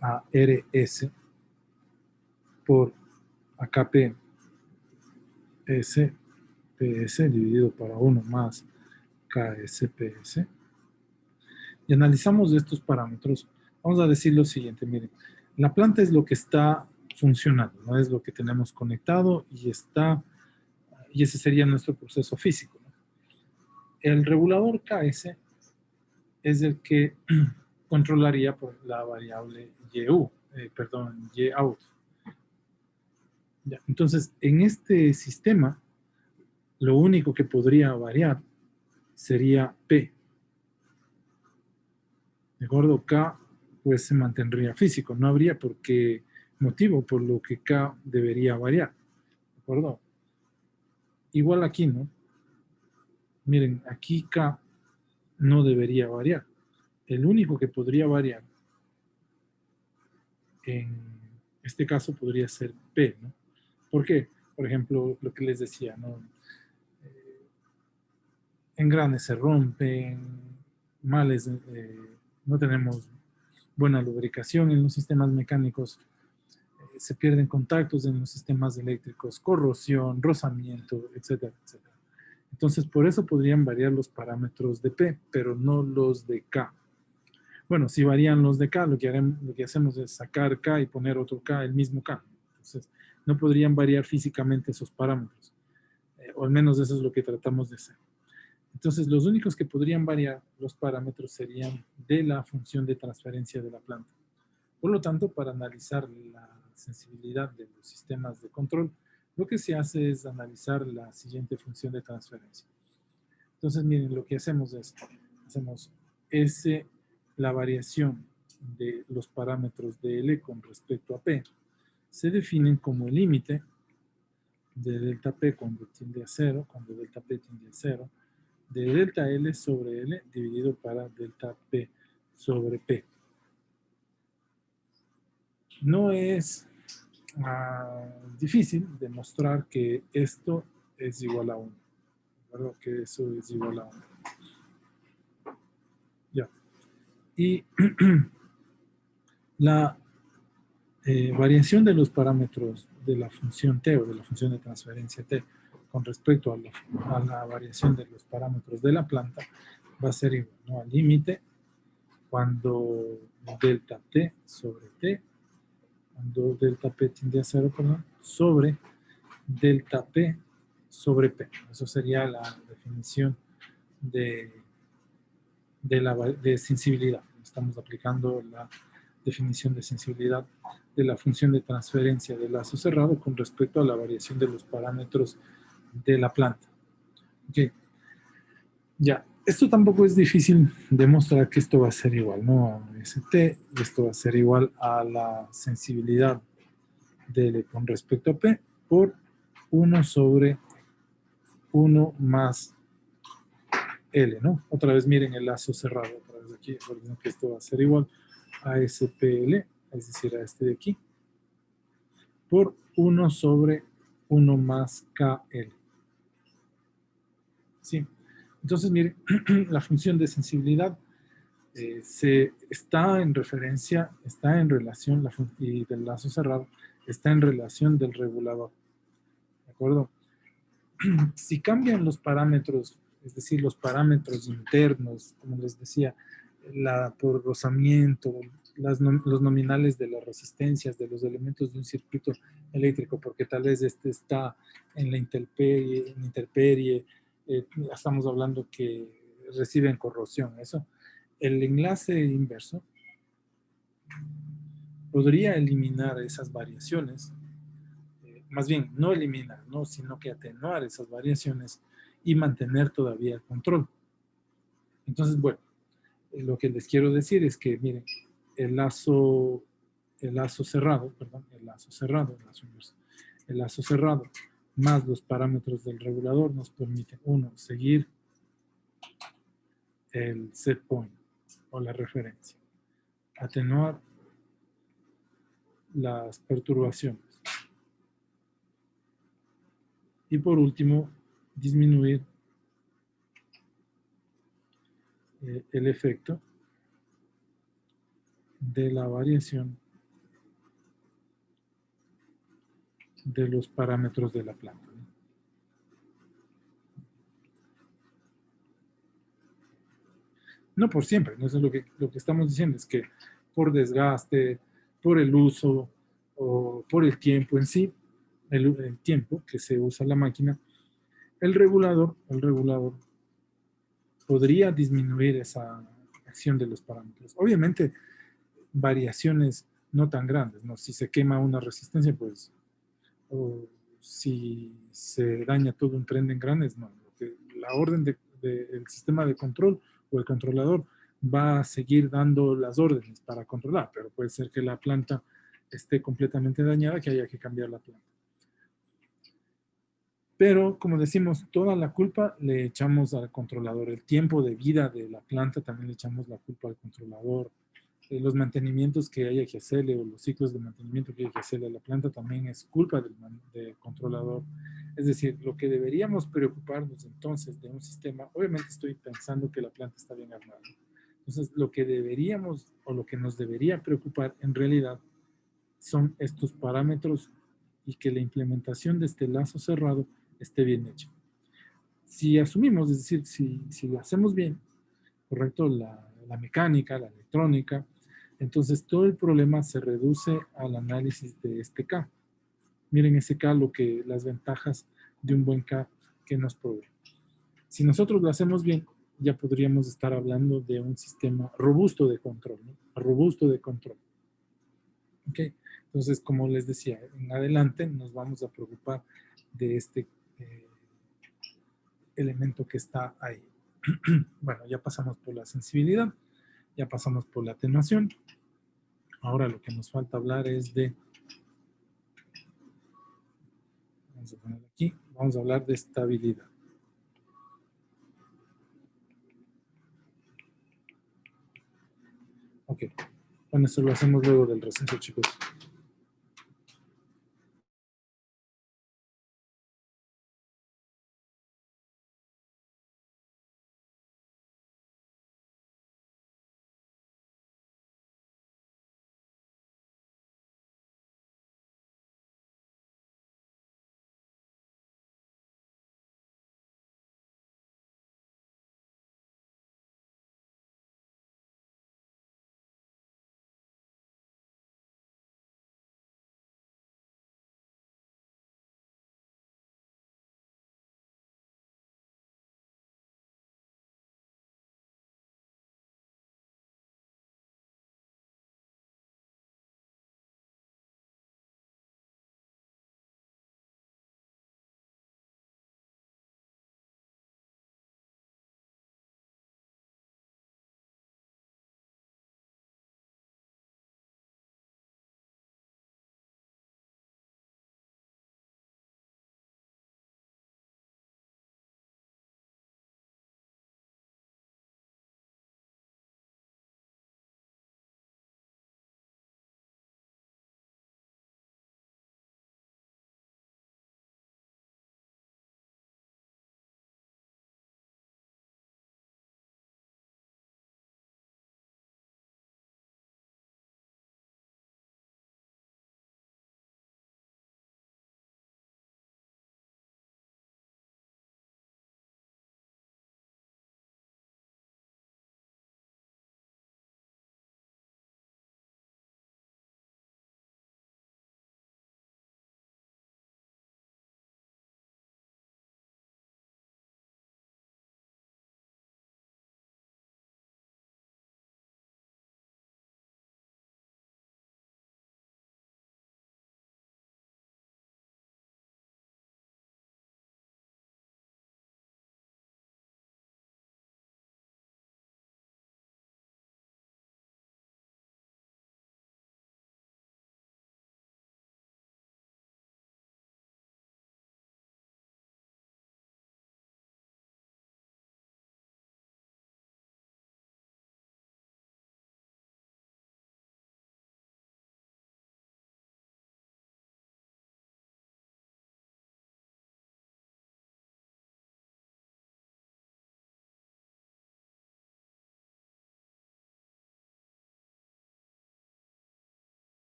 a RS por AKP PS dividido para 1 más KSPS. y analizamos estos parámetros, vamos a decir lo siguiente, miren, la planta es lo que está funcionando, no es lo que tenemos conectado y ese sería nuestro proceso físico, ¿no? El regulador KS es el que controlaría por la variable YU, YOUT. Ya, entonces, en este sistema, lo único que podría variar sería P. ¿De acuerdo? K pues se mantendría físico. No habría motivo por lo que K debería variar. ¿De acuerdo? Igual aquí, ¿no? Miren, aquí K no debería variar. El único que podría variar en este caso podría ser P, ¿no? ¿Por qué? Por ejemplo, lo que les decía, ¿no? Engranes se rompen, no tenemos buena lubricación en los sistemas mecánicos, se pierden contactos en los sistemas eléctricos, corrosión, rozamiento, etcétera, etcétera. Entonces, por eso podrían variar los parámetros de P, pero no los de K. Bueno, si varían los de K, lo que hacemos es sacar K y poner otro K, el mismo K. Entonces, no podrían variar físicamente esos parámetros. O al menos eso es lo que tratamos de hacer. Entonces, los únicos que podrían variar los parámetros serían de la función de transferencia de la planta. Por lo tanto, para analizar la sensibilidad de los sistemas de control, lo que se hace es analizar la siguiente función de transferencia. Entonces, miren, lo que hacemos es, la variación de los parámetros de L con respecto a P, se definen como el límite de delta P cuando tiende a 0, cuando delta P tiende a 0, de delta L sobre L dividido para delta P sobre P. No es difícil demostrar que esto es igual a 1. ¿Verdad? Que eso es igual a 1. Ya. Y la variación de los parámetros de la función T o de la función de transferencia T con respecto a la variación de los parámetros de la planta va a ser igual, ¿no? Al límite cuando delta T sobre T, cuando delta P tiende a 0, perdón, sobre delta P sobre P. Eso sería la definición de sensibilidad. Estamos aplicando la definición de sensibilidad de la función de transferencia del lazo cerrado con respecto a la variación de los parámetros de la planta. Ok. Ya, esto tampoco es difícil demostrar que esto va a ser igual, ¿no? A ST, y esto va a ser igual a la sensibilidad de L con respecto a P por 1 sobre 1 más L, ¿no? Otra vez miren el lazo cerrado, otra vez aquí, recuerden que esto va a ser igual a SPL, es decir, a este de aquí, por 1 sobre 1 más KL. ¿Sí? Entonces, miren, la función de sensibilidad está en relación, y del lazo cerrado, está en relación del regulador. ¿De acuerdo? Si cambian los parámetros, es decir, los parámetros internos, como les decía, por rozamiento, los nominales de las resistencias de los elementos de un circuito eléctrico, porque tal vez este está en la intemperie, estamos hablando que reciben corrosión, eso. El enlace inverso podría eliminar esas variaciones, más bien no eliminar, ¿no? Sino que atenuar esas variaciones y mantener todavía el control. Entonces, bueno, lo que les quiero decir es que, miren, el lazo cerrado, más los parámetros del regulador nos permiten, uno, seguir el set point o la referencia, atenuar las perturbaciones y por último, disminuir el efecto de la variación de los parámetros de la planta. No por siempre, no eso es lo que estamos diciendo, es que por desgaste, por el uso o por el tiempo en sí, el tiempo que se usa la máquina, el regulador podría disminuir esa acción de los parámetros. Obviamente, variaciones no tan grandes, ¿no? Si se quema una resistencia, pues, o si se daña todo un tren de engranes, no. La orden del sistema de control o el controlador va a seguir dando las órdenes para controlar, pero puede ser que la planta esté completamente dañada, que haya que cambiar la planta. Pero, como decimos, toda la culpa le echamos al controlador. El tiempo de vida de la planta también le echamos la culpa al controlador. Los mantenimientos que haya que hacerle o los ciclos de mantenimiento que hay que hacerle a la planta también es culpa del controlador. Es decir, lo que deberíamos preocuparnos entonces de un sistema, obviamente estoy pensando que la planta está bien armada. Entonces, lo que deberíamos o lo que nos debería preocupar en realidad son estos parámetros y que la implementación de este lazo cerrado esté bien hecha. Si asumimos, es decir, si lo hacemos bien, correcto, la mecánica, la electrónica, entonces todo el problema se reduce al análisis de este K. Miren ese K, las ventajas de un buen K que nos provee. Si nosotros lo hacemos bien, ya podríamos estar hablando de un sistema robusto de control, ¿no? Robusto de control. ¿Ok? Entonces, como les decía, en adelante nos vamos a preocupar de este elemento que está ahí. Bueno, ya pasamos por la sensibilidad, ya pasamos por la atenuación. Ahora lo que nos falta hablar es de, vamos a poner aquí, vamos a hablar de estabilidad. Ok, bueno, eso lo hacemos luego del receso, chicos.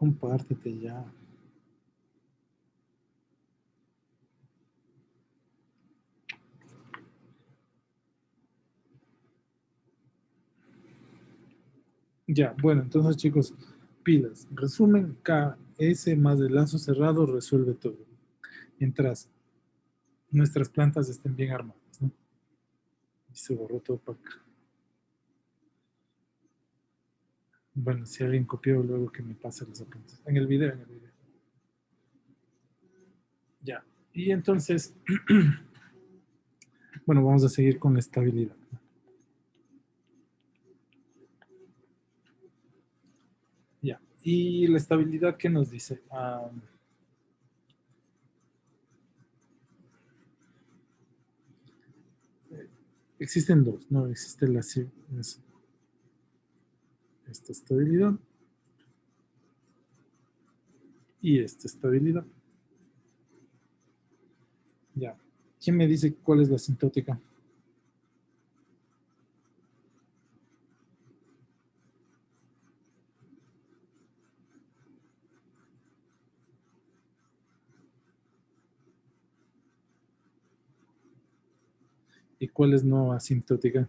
compártete ya. Ya, bueno, entonces chicos, pilas. Resumen, KS más el lazo cerrado resuelve todo. Mientras nuestras plantas estén bien armadas, ¿no? Y se borró todo para acá. Bueno, si alguien copió, luego que me pase los apuntes. En el video. Ya. Y entonces, bueno, vamos a seguir con la estabilidad. Ya. Y la estabilidad, ¿qué nos dice? Existen dos, ¿no? Existe esta estabilidad y esta estabilidad. Ya. ¿Quién me dice cuál es la asintótica? ¿Y cuál es no asintótica?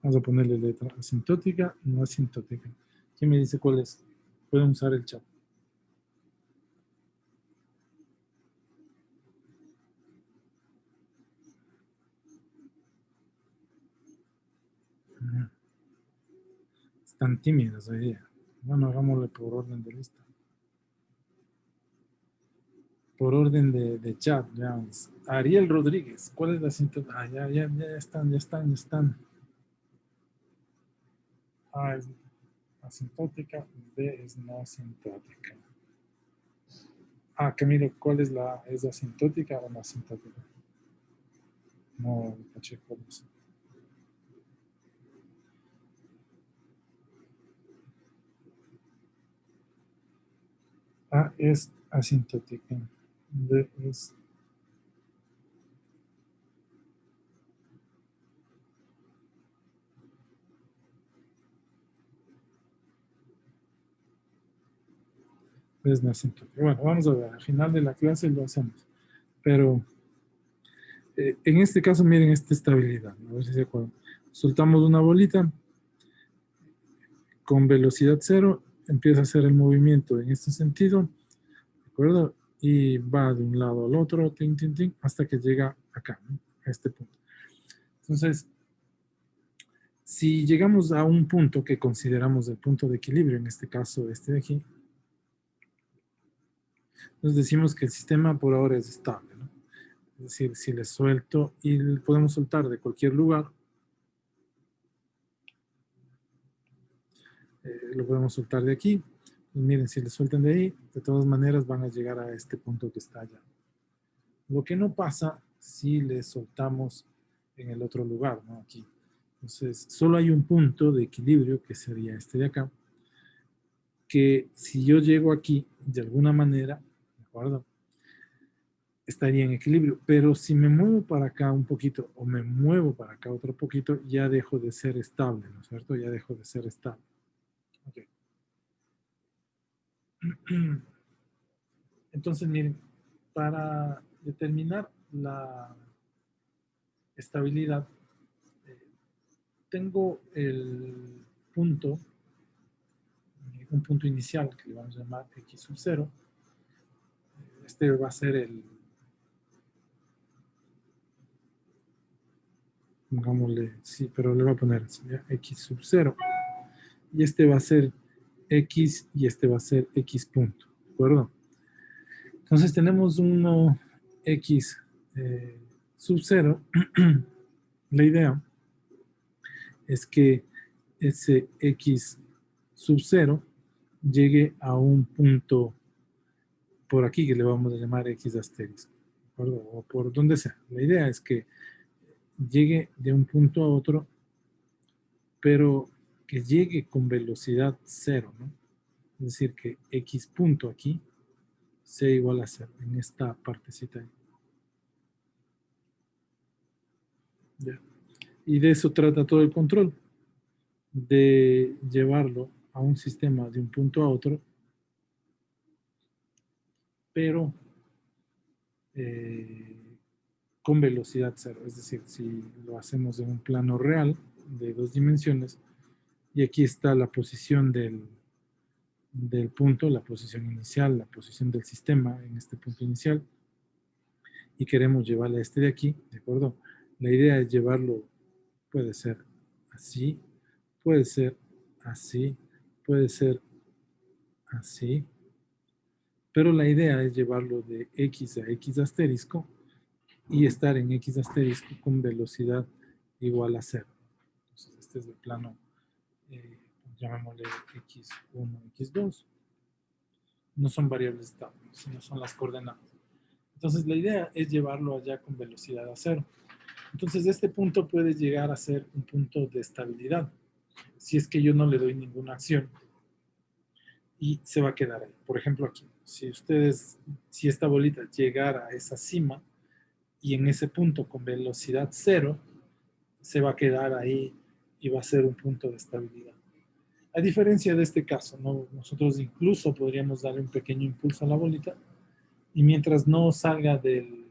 Vamos a ponerle letra asintótica, no asintótica. ¿Quién me dice cuál es? Pueden usar el chat. Están tímidos hoy día. Bueno, hagámosle por orden de lista. Por orden de chat, veamos. Ariel Rodríguez, ¿cuál es la asintótica? Ah, ya están. A es asintótica, B es no asintótica. Camilo, ¿cuál es es asintótica o no asintótica? No, caché cuál es. A es asintótica, B es no asintótica. Bueno, vamos a ver, al final de la clase lo hacemos. Pero en este caso, miren esta estabilidad. A ver si se acuerdan. Soltamos una bolita con velocidad cero, empieza a hacer el movimiento en este sentido, ¿de acuerdo? Y va de un lado al otro, tin, tin, tin, hasta que llega acá, ¿no? A este punto. Entonces, si llegamos a un punto que consideramos el punto de equilibrio, en este caso este de aquí, nos decimos que el sistema por ahora es estable, ¿no? Es decir, si le suelto y podemos soltar de cualquier lugar, lo podemos soltar de aquí. Y miren, si le sueltan de ahí, de todas maneras van a llegar a este punto que está allá. Lo que no pasa si le soltamos en el otro lugar, ¿no? Aquí. Entonces, solo hay un punto de equilibrio, que sería este de acá, que si yo llego aquí, de alguna manera, ¿de acuerdo? Estaría en equilibrio, pero si me muevo para acá un poquito o me muevo para acá otro poquito, ya dejo de ser estable, ¿no es cierto? Ya dejo de ser estable. Okay. Entonces, miren, para determinar la estabilidad, tengo punto, un punto inicial que le vamos a llamar x sub 0. Este va a ser pongámosle, sí, pero le voy a poner así, ¿ya? X sub 0. Y este va a ser x y este va a ser x punto, ¿de acuerdo? Entonces tenemos uno x sub 0. La idea es que ese x sub 0 llegue a un punto por aquí que le vamos a llamar x asterisco, ¿de acuerdo? O por donde sea. La idea es que llegue de un punto a otro, pero que llegue con velocidad cero, ¿no? Es decir, que x punto aquí sea igual a cero, en esta partecita ahí. ¿Ya? Y de eso trata todo el control, de llevarlo a un sistema de un punto a otro pero con velocidad cero. Es decir, si lo hacemos en un plano real de 2 dimensiones, y aquí está la posición del punto, la posición inicial, la posición del sistema en este punto inicial, y queremos llevarle a este de aquí, ¿de acuerdo? La idea es llevarlo, puede ser así, puede ser así, puede ser así, pero la idea es llevarlo de x a x asterisco y estar en x asterisco con velocidad igual a 0. Entonces, este es el plano, llamémosle x1, x2. No son variables estables, sino son las coordenadas. Entonces, la idea es llevarlo allá con velocidad a 0. Entonces, este punto puede llegar a ser un punto de estabilidad. Si es que yo no le doy ninguna acción y se va a quedar ahí. Por ejemplo, aquí, si esta bolita llegara a esa cima y en ese punto con velocidad 0, se va a quedar ahí y va a ser un punto de estabilidad. A diferencia de este caso, ¿no? Nosotros incluso podríamos darle un pequeño impulso a la bolita y mientras no salga de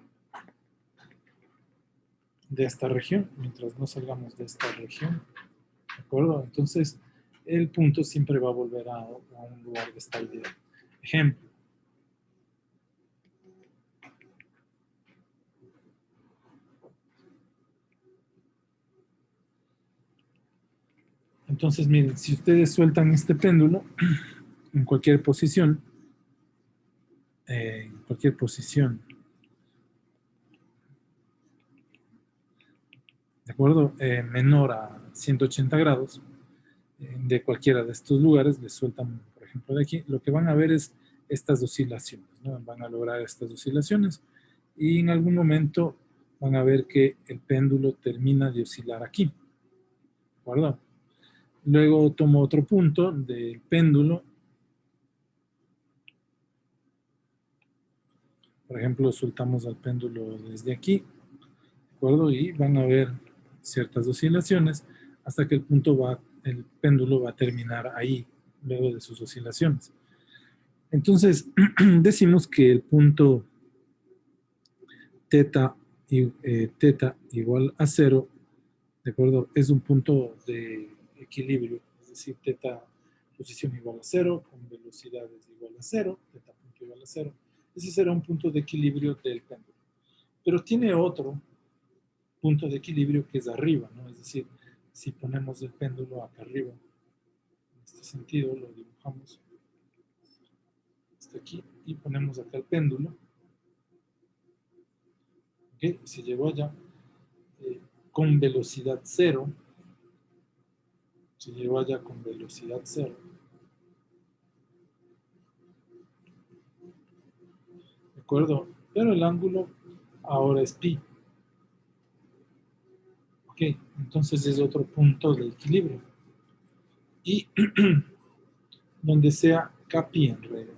esta región, mientras no salgamos de esta región, ¿de acuerdo? Entonces, el punto siempre va a volver a un lugar de estabilidad. Ejemplo. Entonces, miren, si ustedes sueltan este péndulo en cualquier posición, ¿de acuerdo? Menor a 180 grados, de cualquiera de estos lugares, les sueltan, por ejemplo, de aquí, lo que van a ver es estas oscilaciones, ¿no? Van a lograr estas oscilaciones y en algún momento van a ver que el péndulo termina de oscilar aquí, ¿de acuerdo? Luego tomo otro punto del péndulo, por ejemplo, soltamos al péndulo desde aquí, ¿de acuerdo? Y van a ver ciertas oscilaciones hasta que el péndulo va a terminar ahí, luego de sus oscilaciones. Entonces, decimos que el punto teta igual a 0, ¿de acuerdo? Es un punto de equilibrio, es decir, teta posición igual a 0, con velocidades igual a 0, teta punto igual a 0. Ese será un punto de equilibrio del péndulo. Pero tiene otro punto de equilibrio que es arriba, ¿no? Es decir, si ponemos el péndulo acá arriba, en este sentido, lo dibujamos hasta aquí y ponemos acá el péndulo, ¿ok? Se llevó allá con velocidad 0, se llevó allá con velocidad 0. ¿De acuerdo? Pero el ángulo ahora es pi. Ok, entonces es otro punto de equilibrio. Y donde sea kpi en realidad,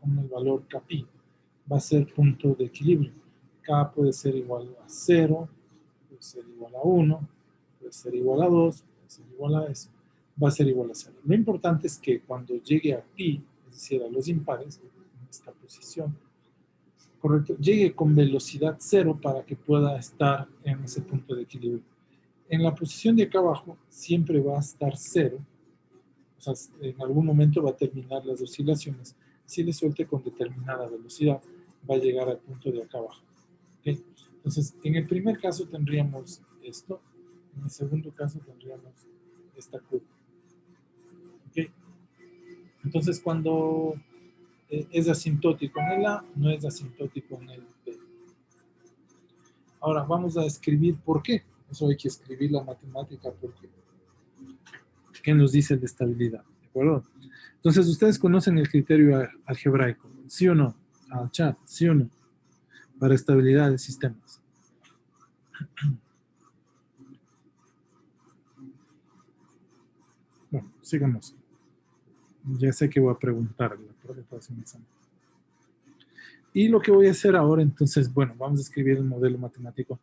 con el valor kpi, va a ser punto de equilibrio. K puede ser igual a 0, puede ser igual a 1, puede ser igual a 2, puede ser igual a eso, va a ser igual a 0. Lo importante es que cuando llegue a pi, es decir, a los impares, en esta posición, correcto, llegue con velocidad 0 para que pueda estar en ese punto de equilibrio. En la posición de acá abajo siempre va a estar 0, o sea, en algún momento va a terminar las oscilaciones. Si le suelte con determinada velocidad, va a llegar al punto de acá abajo. ¿Okay? Entonces, en el primer caso tendríamos esto, en el segundo caso tendríamos esta curva. ¿Okay? Entonces, cuando es asintótico en el A, no es asintótico en el B. Ahora, vamos a escribir por qué. Eso hay que escribir la matemática porque ¿qué nos dice de estabilidad? ¿De acuerdo? Entonces, ustedes conocen el criterio algebraico, ¿sí o no? Al chat, ¿sí o no? Para estabilidad de sistemas. Bueno, sigamos. Ya sé que voy a preguntar la próxima examen. Y lo que voy a hacer ahora, entonces, bueno, vamos a escribir el modelo matemático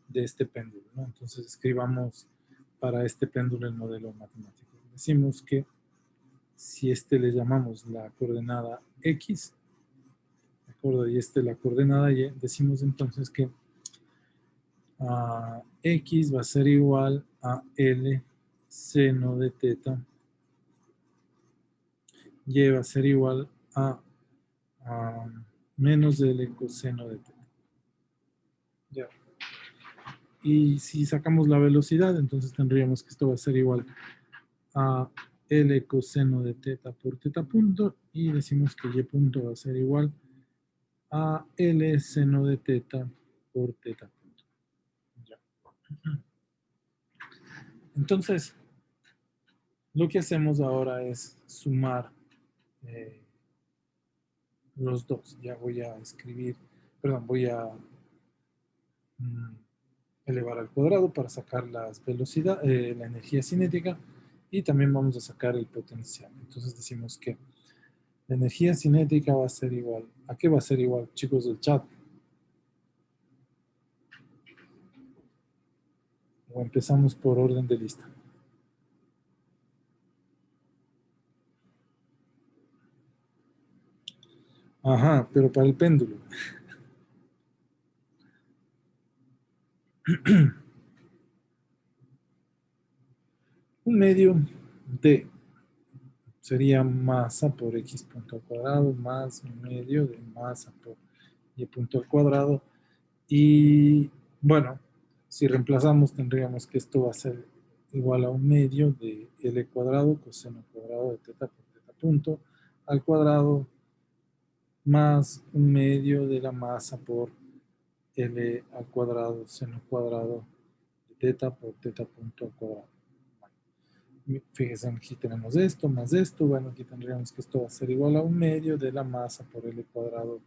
de este péndulo, ¿no? Entonces, escribamos para este péndulo el modelo matemático. Decimos que si le llamamos la coordenada X, ¿de acuerdo? Y la coordenada y decimos entonces que X va a ser igual a L seno de teta. Y va a ser igual a menos L coseno de teta. Ya. Y si sacamos la velocidad, entonces tendríamos que esto va a ser igual a L coseno de teta por teta punto. Y decimos que Y punto va a ser igual a L seno de teta por teta punto. Ya. Entonces, lo que hacemos ahora es sumar los dos. Ya voy a escribir, perdón, voy a elevar al cuadrado para sacar las velocidades, la energía cinética y también vamos a sacar el potencial. Entonces decimos que la energía cinética va a ser igual. ¿A qué va a ser igual, chicos del chat? O empezamos por orden de lista. Ajá, pero para el péndulo. Un medio de sería masa por x punto al cuadrado más un medio de masa por y punto al cuadrado. Y bueno, si reemplazamos tendríamos que esto va a ser igual a un medio de L cuadrado coseno cuadrado de teta por teta punto al cuadrado más un medio de la masa por L al cuadrado seno cuadrado de teta por teta punto al cuadrado. Bueno, fíjense, aquí tenemos esto más esto. Bueno, aquí tendríamos que esto va a ser igual a un medio de la masa por L cuadrado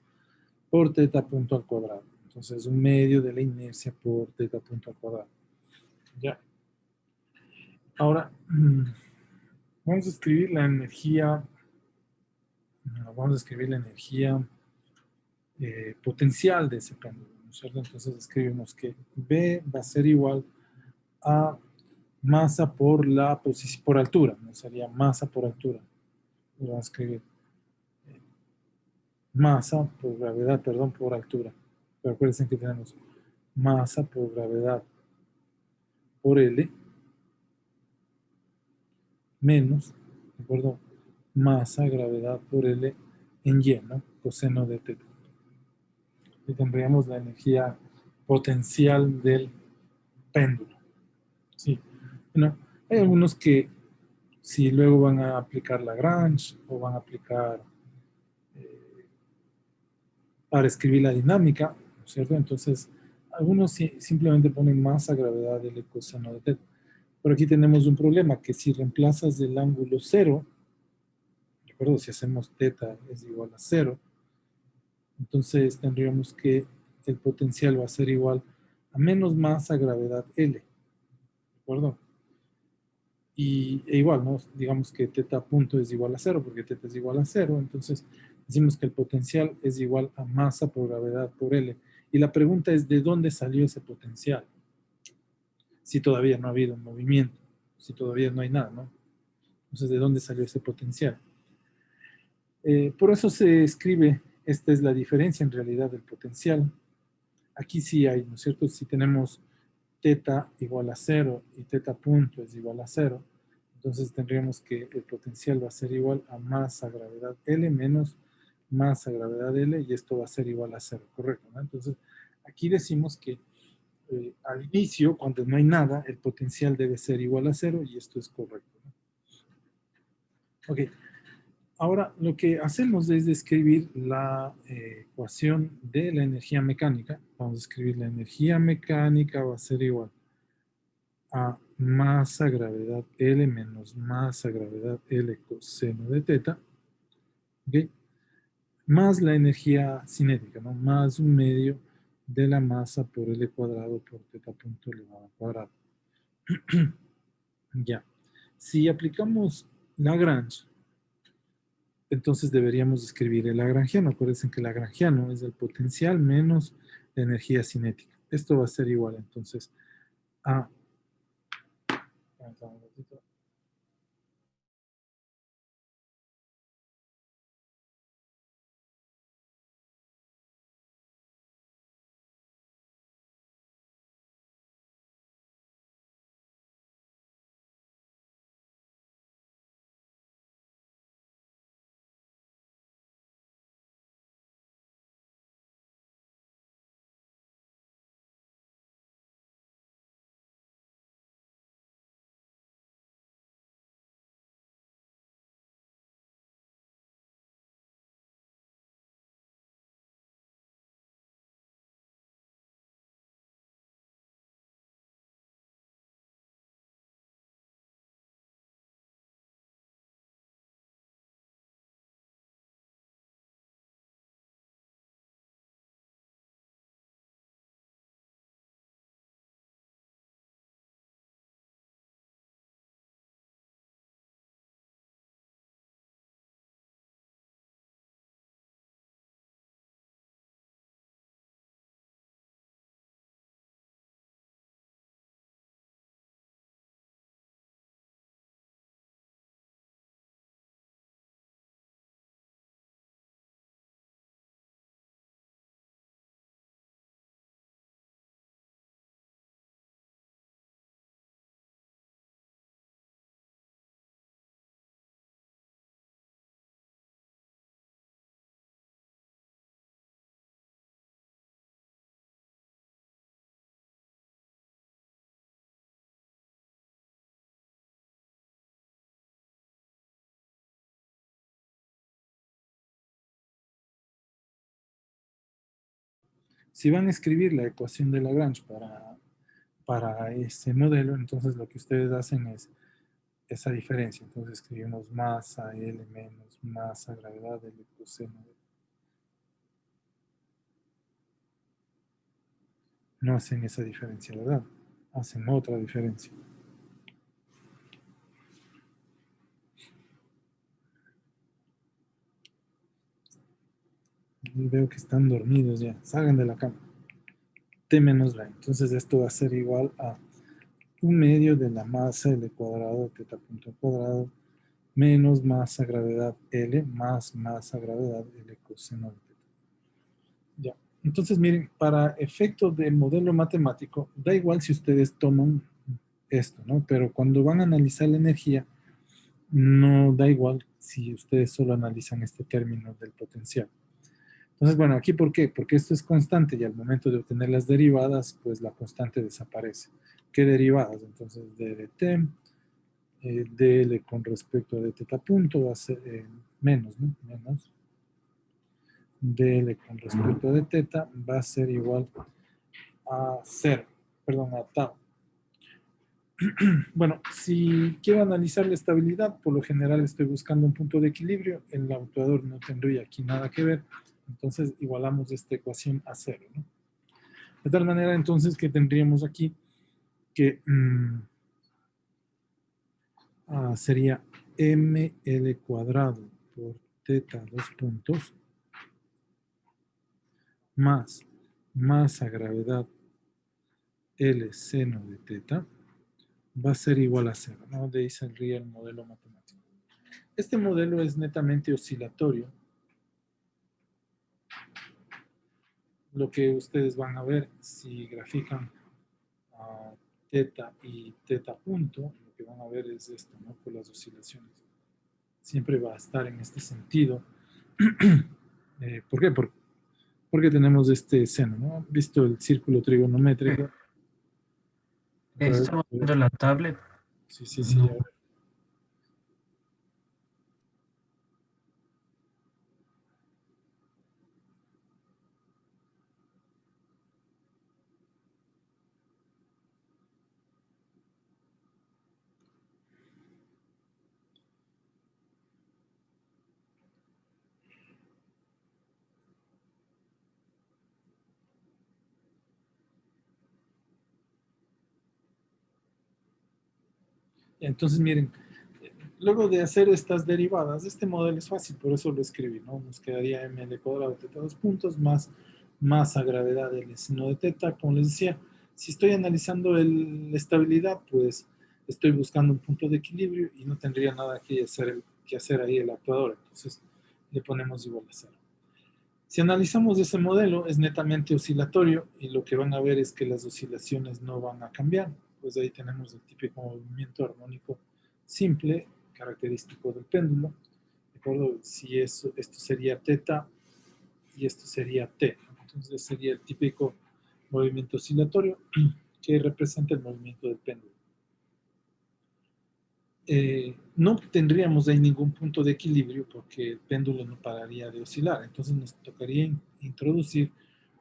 por teta punto al cuadrado. Entonces, un medio de la inercia por teta punto al cuadrado. Ya. Ahora, vamos a escribir la energía, potencial de ese péndulo, ¿no es cierto? Entonces escribimos que B va a ser igual a masa por la posición, por altura, ¿no? Sería masa por altura. Vamos a escribir masa por gravedad, perdón, por altura. Pero acuérdense que tenemos masa por gravedad por L menos, ¿de acuerdo? Masa, gravedad por L en Y, ¿no? Coseno de teta. Y tendríamos la energía potencial del péndulo. Sí. Bueno, hay algunos que si luego van a aplicar Lagrange o van a aplicar para escribir la dinámica, ¿no es cierto? Entonces, algunos simplemente ponen masa, gravedad del coseno de teta. Pero aquí tenemos un problema, que si reemplazas el ángulo 0, ¿de acuerdo? Si hacemos teta es igual a 0, entonces tendríamos que el potencial va a ser igual a menos masa, gravedad L, ¿de acuerdo? E igual, ¿no? Digamos que teta punto es igual a 0, porque teta es igual a 0, entonces decimos que el potencial es igual a masa por gravedad por L. Y la pregunta es, ¿de dónde salió ese potencial? Si todavía no ha habido un movimiento, si todavía no hay nada, ¿no? Entonces, ¿de dónde salió ese potencial? Por eso se escribe, esta es la diferencia en realidad del potencial. Aquí sí hay, ¿no es cierto? Si tenemos teta igual a 0 y teta punto es igual a 0, entonces tendríamos que el potencial va a ser igual a masa gravedad L menos masa gravedad L y esto va a ser igual a 0, ¿correcto? ¿No? Entonces, aquí decimos que al inicio, cuando no hay nada, el potencial debe ser igual a 0 y esto es correcto, ¿no? Ok. Ahora, lo que hacemos es escribir la ecuación de la energía mecánica. Vamos a escribir la energía mecánica va a ser igual a masa gravedad L menos masa gravedad L coseno de teta, ¿ok? Más la energía cinética, ¿no? Más un medio de la masa por L cuadrado por teta punto elevado al cuadrado. Ya. Si aplicamos Lagrange, entonces deberíamos escribir el lagrangiano. Acuérdense que el lagrangiano es el potencial menos la energía cinética. Esto va a ser igual entonces a Si van a escribir la ecuación de Lagrange para ese modelo, entonces lo que ustedes hacen es esa diferencia. Entonces escribimos masa L menos masa gravedad L coseno de. No hacen esa diferencia, ¿verdad? Hacen otra diferencia. Y veo que están dormidos ya. Salgan de la cama. T menos la. Entonces esto va a ser igual a 1/2 de la masa L cuadrado teta punto al cuadrado menos masa gravedad L más masa gravedad L coseno de teta. Ya. Entonces miren, para efectos del modelo matemático, da igual si ustedes toman esto, ¿no? Pero cuando van a analizar la energía, no da igual si ustedes solo analizan este término del potencial. Entonces, bueno, aquí ¿por qué? Porque esto es constante y al momento de obtener las derivadas, pues la constante desaparece. ¿Qué derivadas? Entonces, d de t, dl con respecto a d teta punto va a ser menos, ¿no? Menos. dl con respecto a d teta va a ser igual a 0, perdón, a tau. Bueno, si quiero analizar la estabilidad, por lo general estoy buscando un punto de equilibrio, el actuador no tendría aquí nada que ver, entonces igualamos esta ecuación a 0, ¿no? De tal manera entonces que tendríamos aquí que sería ml cuadrado por teta 2 puntos más masa gravedad L seno de teta va a ser igual a 0, ¿no? De ahí saldría el modelo matemático. Este modelo es netamente oscilatorio. Lo que ustedes van a ver si grafican teta y teta punto, lo que van a ver es esto, ¿no? Por las oscilaciones. Siempre va a estar en este sentido. ¿Por qué? Porque tenemos este seno, ¿no? ¿Han visto el círculo trigonométrico? Estamos viendo la tablet. Sí, sí, sí. No. A ver. Entonces, miren, luego de hacer estas derivadas, este modelo es fácil, por eso lo escribí, ¿no? Nos quedaría ml cuadrado teta 2 puntos más masa gravedad L seno de teta. Como les decía, si estoy analizando la estabilidad, pues estoy buscando un punto de equilibrio y no tendría nada que hacer ahí el actuador, entonces le ponemos igual a 0. Si analizamos ese modelo, es netamente oscilatorio y lo que van a ver es que las oscilaciones no van a cambiar. Pues ahí tenemos el típico movimiento armónico simple, característico del péndulo. ¿De acuerdo? Si esto sería teta y esto sería t. Entonces sería el típico movimiento oscilatorio que representa el movimiento del péndulo. No tendríamos ahí ningún punto de equilibrio porque el péndulo no pararía de oscilar. Entonces nos tocaría introducir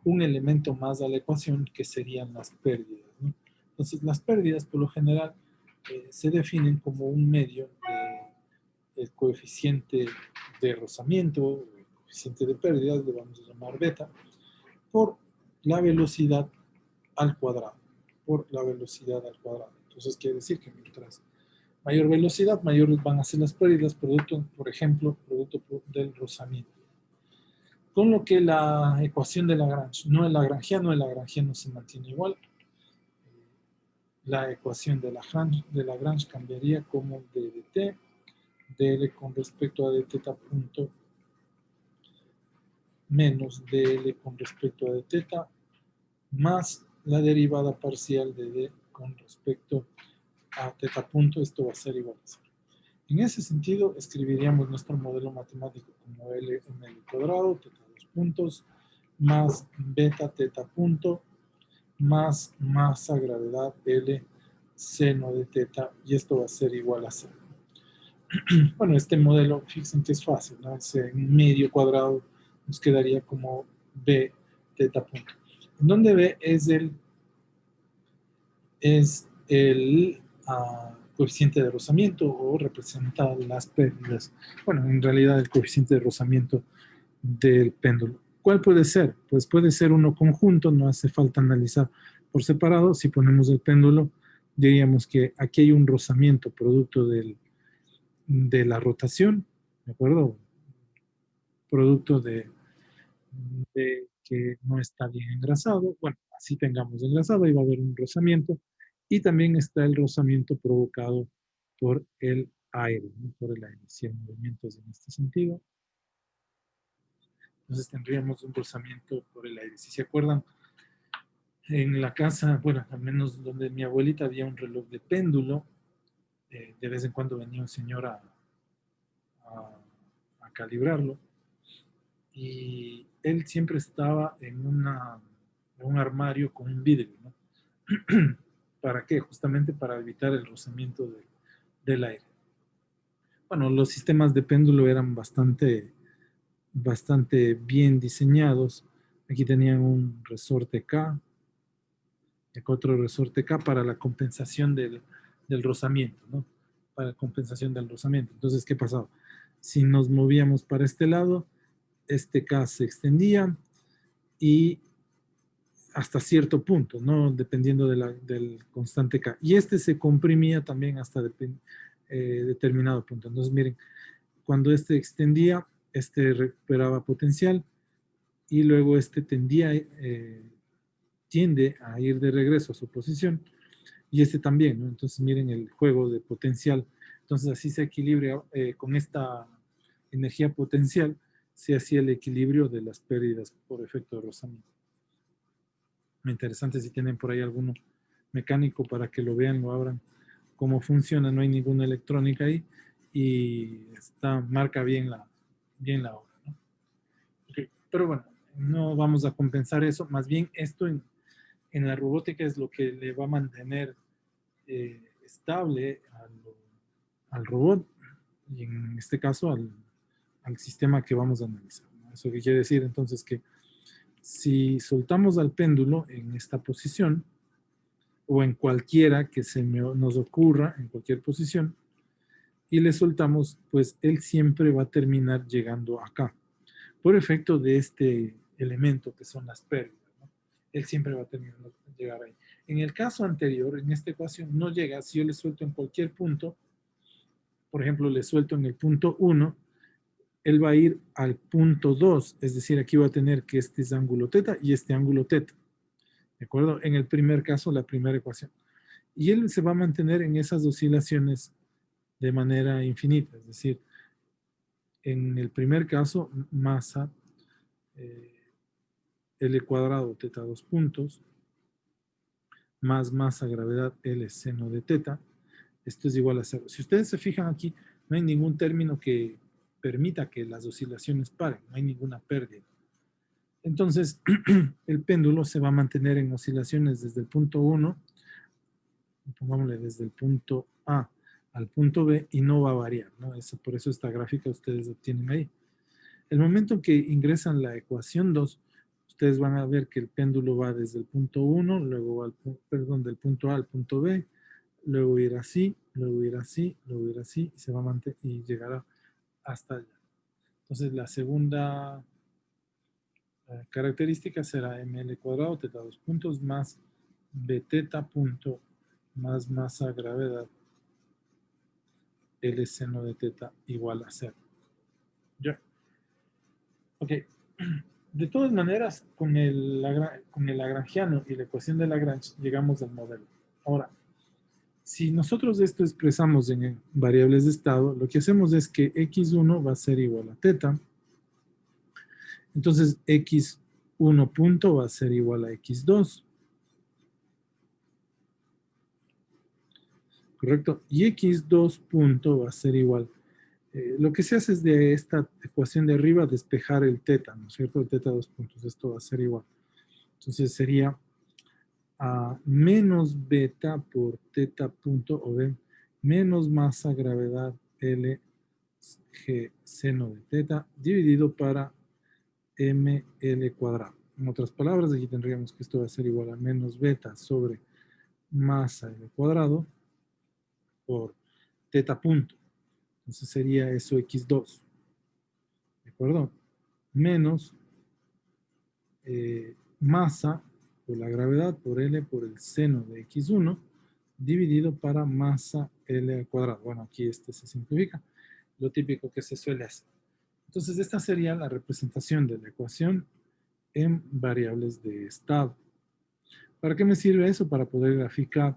un elemento más a la ecuación que serían las pérdidas, ¿no? Entonces las pérdidas por lo general se definen como un medio del coeficiente de rozamiento, o el coeficiente de pérdidas, le vamos a llamar beta, por la velocidad al cuadrado. Por la velocidad al cuadrado. Entonces quiere decir que mientras mayor velocidad, mayores van a ser las pérdidas, producto, por ejemplo, producto del rozamiento. Con lo que la ecuación de Lagrange, no el lagrangiano se mantiene igual. La ecuación de Lagrange cambiaría como d de t, dl con respecto a d teta punto menos dl con respecto a d teta más la derivada parcial de d con respecto a teta punto, esto va a ser igual a 0. En ese sentido, escribiríamos nuestro modelo matemático como L ml cuadrado, teta 2 puntos, más beta teta punto, más masa gravedad L seno de teta, y esto va a ser igual a 0. Bueno, este modelo, fíjense que es fácil, ¿no? Ese medio cuadrado nos quedaría como B teta punto. donde B es el coeficiente de rozamiento o representa las pérdidas. Bueno, en realidad el coeficiente de rozamiento del péndulo. ¿Cuál puede ser? Pues puede ser uno conjunto, no hace falta analizar por separado. Si ponemos el péndulo, diríamos que aquí hay un rozamiento producto de la rotación, ¿de acuerdo? Producto de que no está bien engrasado. Bueno, así tengamos engrasado, ahí va a haber un rozamiento. Y también está el rozamiento provocado por el aire, ¿no? Por el aire, si hay movimientos en este sentido. Entonces tendríamos un rozamiento por el aire. Si se acuerdan, en la casa, bueno, al menos donde mi abuelita había un reloj de péndulo, de vez en cuando venía un señor a calibrarlo, y él siempre estaba en un armario con un vidrio, ¿no? ¿Para qué? Justamente para evitar el rozamiento del aire. Bueno, los sistemas de péndulo eran bastante bien diseñados. Aquí tenían un resorte K, otro resorte K para la compensación del rozamiento, ¿no? Para la compensación del rozamiento. Entonces, ¿qué pasaba? Si nos movíamos para este lado, este K se extendía y hasta cierto punto, ¿no? Dependiendo del constante K. Y este se comprimía también hasta determinado punto. Entonces, miren, cuando este extendía, este recuperaba potencial y luego este tiende a ir de regreso a su posición y este también, ¿no? Entonces, miren el juego de potencial. Entonces, así se equilibra con esta energía potencial, se hacía el equilibrio de las pérdidas por efecto de rozamiento. Muy interesante si tienen por ahí alguno mecánico para que lo vean, lo abran, cómo funciona, no hay ninguna electrónica ahí y marca bien la obra, ¿no? Okay. Pero bueno, no vamos a compensar eso, más bien esto en la robótica es lo que le va a mantener estable al robot y en este caso al sistema que vamos a analizar, ¿no? Eso que quiere decir entonces que si soltamos al péndulo en esta posición o en cualquiera que nos ocurra, en cualquier posición, y le soltamos, pues él siempre va a terminar llegando acá, por efecto de este elemento que son las pérdidas, ¿no? Él siempre va a terminar de llegar ahí. En el caso anterior, en esta ecuación, no llega. Si yo le suelto en cualquier punto, por ejemplo, le suelto en el punto 1, él va a ir al punto 2, es decir, aquí va a tener que este es ángulo teta y este ángulo teta, ¿de acuerdo? En el primer caso, la primera ecuación. Y él se va a mantener en esas oscilaciones de manera infinita, es decir, en el primer caso, masa L cuadrado teta 2 puntos, más masa gravedad L seno de teta, esto es igual a 0. Si ustedes se fijan aquí, no hay ningún término que permita que las oscilaciones paren, no hay ninguna pérdida. Entonces, el péndulo se va a mantener en oscilaciones desde el punto 1, pongámosle desde el punto A al punto B y no va a variar, ¿no? Por eso esta gráfica ustedes la tienen ahí. El momento en que ingresan la ecuación 2, ustedes van a ver que el péndulo va desde el punto 1, luego del punto A al punto B, luego ir así, luego ir así, luego ir así, y se va a mantener y llegará hasta allá. Entonces la segunda característica será ml cuadrado, teta 2 puntos, más b teta punto, más masa gravedad, L seno de teta igual a 0. ¿Ya? Ok. De todas maneras, con el lagrangiano y la ecuación de Lagrange llegamos al modelo. Ahora, si nosotros esto expresamos en variables de estado, lo que hacemos es que x1 va a ser igual a teta. Entonces, x1 punto va a ser igual a x2. ¿Correcto? Y x2 punto va a ser igual. Lo que se hace es de esta ecuación de arriba despejar el teta, ¿no es cierto? El teta 2 puntos. Esto va a ser igual. Entonces sería a menos beta por teta punto o b menos masa gravedad L g seno de teta dividido para ml cuadrado. En otras palabras, aquí tendríamos que esto va a ser igual a menos beta sobre masa L cuadrado por teta punto. Entonces sería eso x2. ¿De acuerdo? Menos masa por la gravedad por L por el seno de x1 dividido para masa L al cuadrado. Bueno, aquí este se simplifica. Lo típico que se suele hacer. Entonces, esta sería la representación de la ecuación en variables de estado. ¿Para qué me sirve eso? Para poder graficar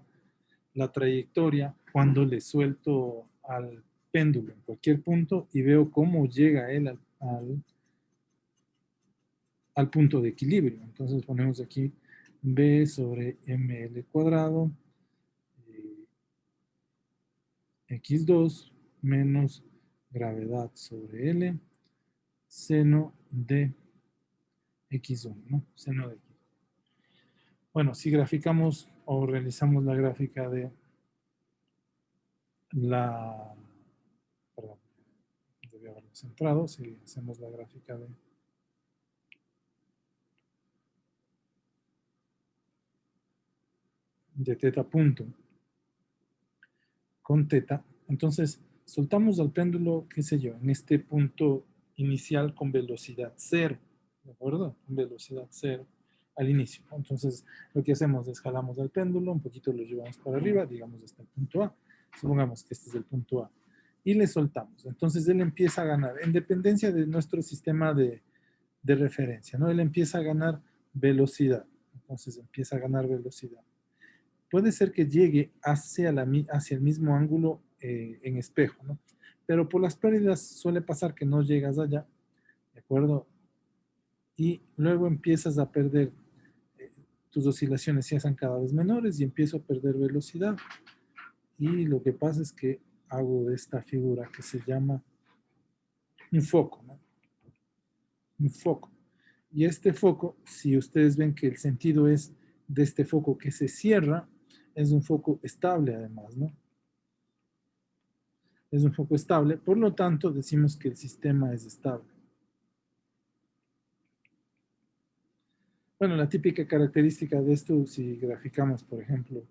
la trayectoria cuando le suelto al péndulo en cualquier punto y veo cómo llega él al punto de equilibrio. Entonces ponemos aquí B sobre ml cuadrado x2 menos gravedad sobre L seno de x1, ¿no? Seno de x. Bueno, si graficamos o realizamos la gráfica de la... Perdón, debía haberlo centrado. Si hacemos la gráfica de teta punto con teta, entonces soltamos al péndulo, qué sé yo, en este punto inicial con velocidad cero, ¿de acuerdo? Con velocidad cero al inicio. Entonces lo que hacemos es jalamos al péndulo, un poquito lo llevamos para arriba, digamos hasta el punto A, supongamos que este es el punto A, y le soltamos. Entonces él empieza a ganar, en dependencia de nuestro sistema de referencia, ¿no? Él empieza a ganar velocidad, entonces empieza a ganar velocidad. Puede ser que llegue hacia el mismo ángulo en espejo, ¿no? Pero por las pérdidas suele pasar que no llegas allá, ¿de acuerdo? Y luego empiezas a perder, tus oscilaciones se hacen cada vez menores y empiezo a perder velocidad. Y lo que pasa es que hago esta figura que se llama un foco, ¿no? Un foco. Y este foco, si ustedes ven que el sentido es de este foco que se cierra, es un foco estable además, ¿no? Es un foco estable, por lo tanto decimos que el sistema es estable. Bueno, la típica característica de esto, si graficamos, por ejemplo,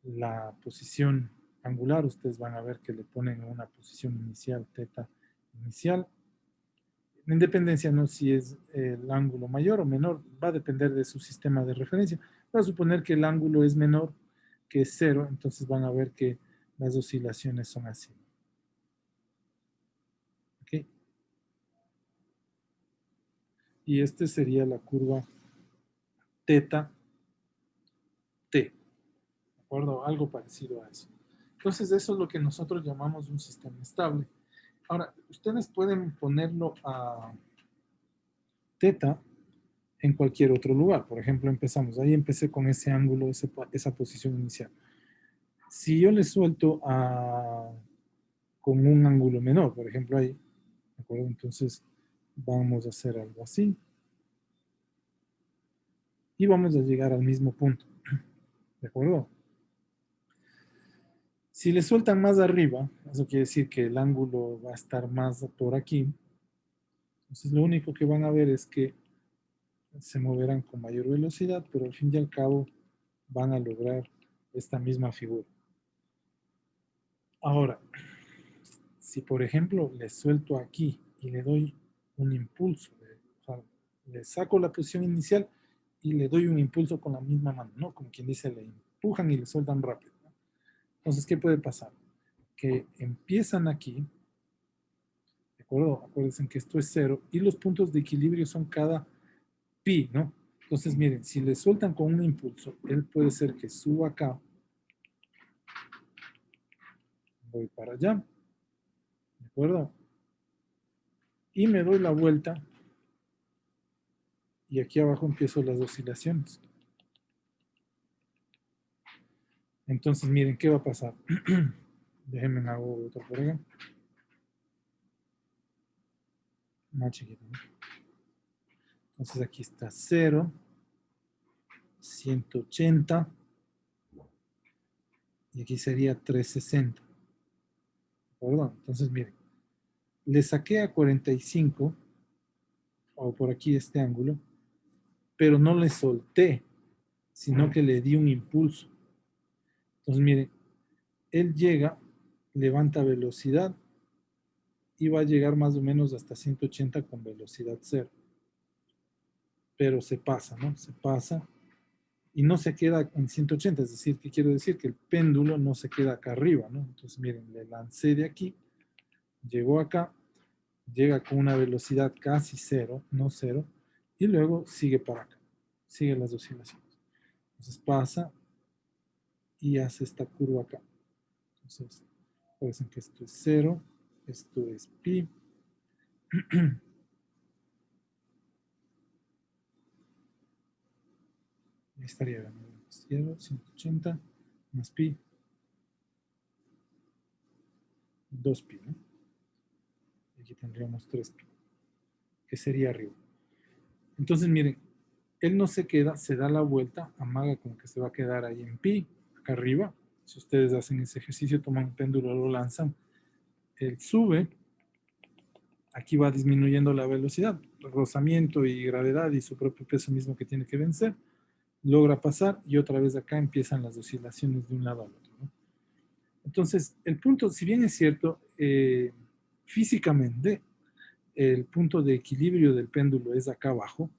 la posición angular, ustedes van a ver que le ponen una posición inicial, teta inicial. En independencia, no si es el ángulo mayor o menor, va a depender de su sistema de referencia. Va a suponer que el ángulo es menor que 0, entonces van a ver que las oscilaciones son así. ¿Ok? Y esta sería la curva teta T. ¿De acuerdo? Algo parecido a eso. Entonces, eso es lo que nosotros llamamos un sistema estable. Ahora, ustedes pueden ponerlo a teta en cualquier otro lugar. Por ejemplo, empezamos, ahí empecé con ese ángulo, esa posición inicial. Si yo le suelto con un ángulo menor, por ejemplo, ahí, ¿de acuerdo? Entonces, vamos a hacer algo así. Y vamos a llegar al mismo punto. ¿De acuerdo? Si le sueltan más arriba, eso quiere decir que el ángulo va a estar más por aquí. Entonces, lo único que van a ver es que se moverán con mayor velocidad, pero al fin y al cabo van a lograr esta misma figura. Ahora, si por ejemplo le suelto aquí y le doy un impulso, o sea, le saco la posición inicial y le doy un impulso con la misma mano, ¿no? Como quien dice, le empujan y le sueltan rápido, ¿no? Entonces, ¿qué puede pasar? Que empiezan aquí, ¿de acuerdo? Acuérdense que esto es 0 y los puntos de equilibrio son cada pi, ¿no? Entonces, miren, si le sueltan con un impulso, él puede ser que suba acá, voy para allá, ¿de acuerdo? Y me doy la vuelta y aquí abajo empiezo las oscilaciones. Entonces, miren, ¿qué va a pasar? Déjenme hago otro por acá. Más chiquito, ¿no? Entonces aquí está 0, 180 y aquí sería 360. ¿Perdón? Entonces, miren, le saqué a 45, o por aquí este ángulo, pero no le solté, sino que le di un impulso. Entonces, miren, él llega, levanta velocidad y va a llegar más o menos hasta 180 con velocidad cero. Pero se pasa, ¿no? Se pasa y no se queda en 180, es decir, ¿qué quiero decir? Que el péndulo no se queda acá arriba, ¿no? Entonces, miren, le lancé de aquí, llegó acá, llega con una velocidad casi cero, no cero, y luego sigue para acá, sigue las oscilaciones. Entonces pasa y hace esta curva acá. Entonces, recuerden que esto es cero, esto es pi. Ahí estaría ganando 180 más pi, 2 pi, ¿no? Y aquí tendríamos 3 pi, que sería arriba. Entonces, miren, él no se queda, se da la vuelta, amaga como que se va a quedar ahí en pi, acá arriba. Si ustedes hacen ese ejercicio, toman un péndulo, lo lanzan, él sube, aquí va disminuyendo la velocidad, rozamiento y gravedad y su propio peso mismo que tiene que vencer, logra pasar y otra vez acá empiezan las oscilaciones de un lado al otro, ¿no? Entonces, el punto, si bien es cierto, físicamente, el punto de equilibrio del péndulo es acá abajo,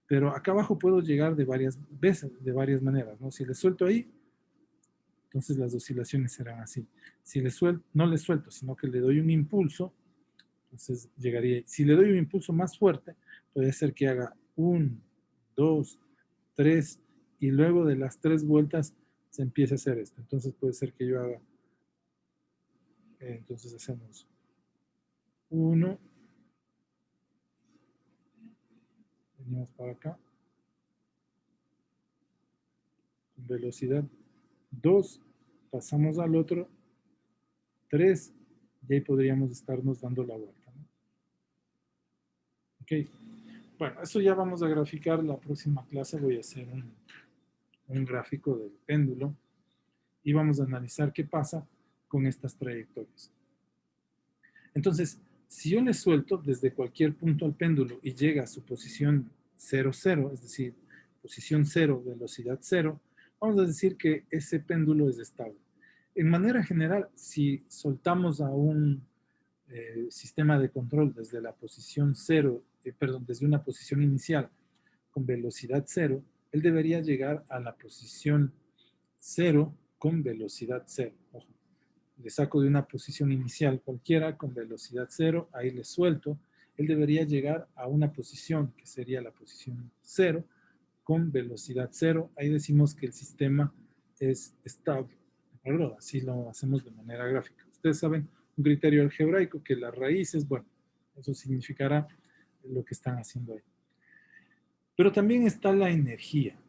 pero acá abajo puedo llegar de varias veces, de varias maneras, ¿no? Si le suelto ahí, entonces las oscilaciones serán así. Si le suelto, no le suelto, sino que le doy un impulso, entonces llegaría ahí. Si le doy un impulso más fuerte, puede ser que haga 1, 2, 3, y luego de las 3 vueltas se empiece a hacer esto. Entonces puede ser que yo haga, entonces hacemos 1, venimos para acá, con velocidad 2, pasamos al otro, 3, y ahí podríamos estarnos dando la vuelta, ¿no? Ok, bueno, eso ya vamos a graficar. La próxima clase voy a hacer un gráfico del péndulo y vamos a analizar qué pasa con estas trayectorias. Entonces, si yo le suelto desde cualquier punto al péndulo y llega a su posición 0, 0, es decir, posición 0, velocidad 0, vamos a decir que ese péndulo es estable. En manera general, si soltamos a un sistema de control desde la posición 0, perdón, desde una posición inicial con velocidad 0, él debería llegar a la posición 0 con velocidad 0. Ojo, le saco de una posición inicial cualquiera con velocidad 0, ahí le suelto, él debería llegar a una posición que sería la posición 0 con velocidad 0. Ahí decimos que el sistema es estable. ¿De acuerdo? Así lo hacemos de manera gráfica. Ustedes saben un criterio algebraico que las raíces, bueno, eso significará lo que están haciendo ahí. Pero también está la energía.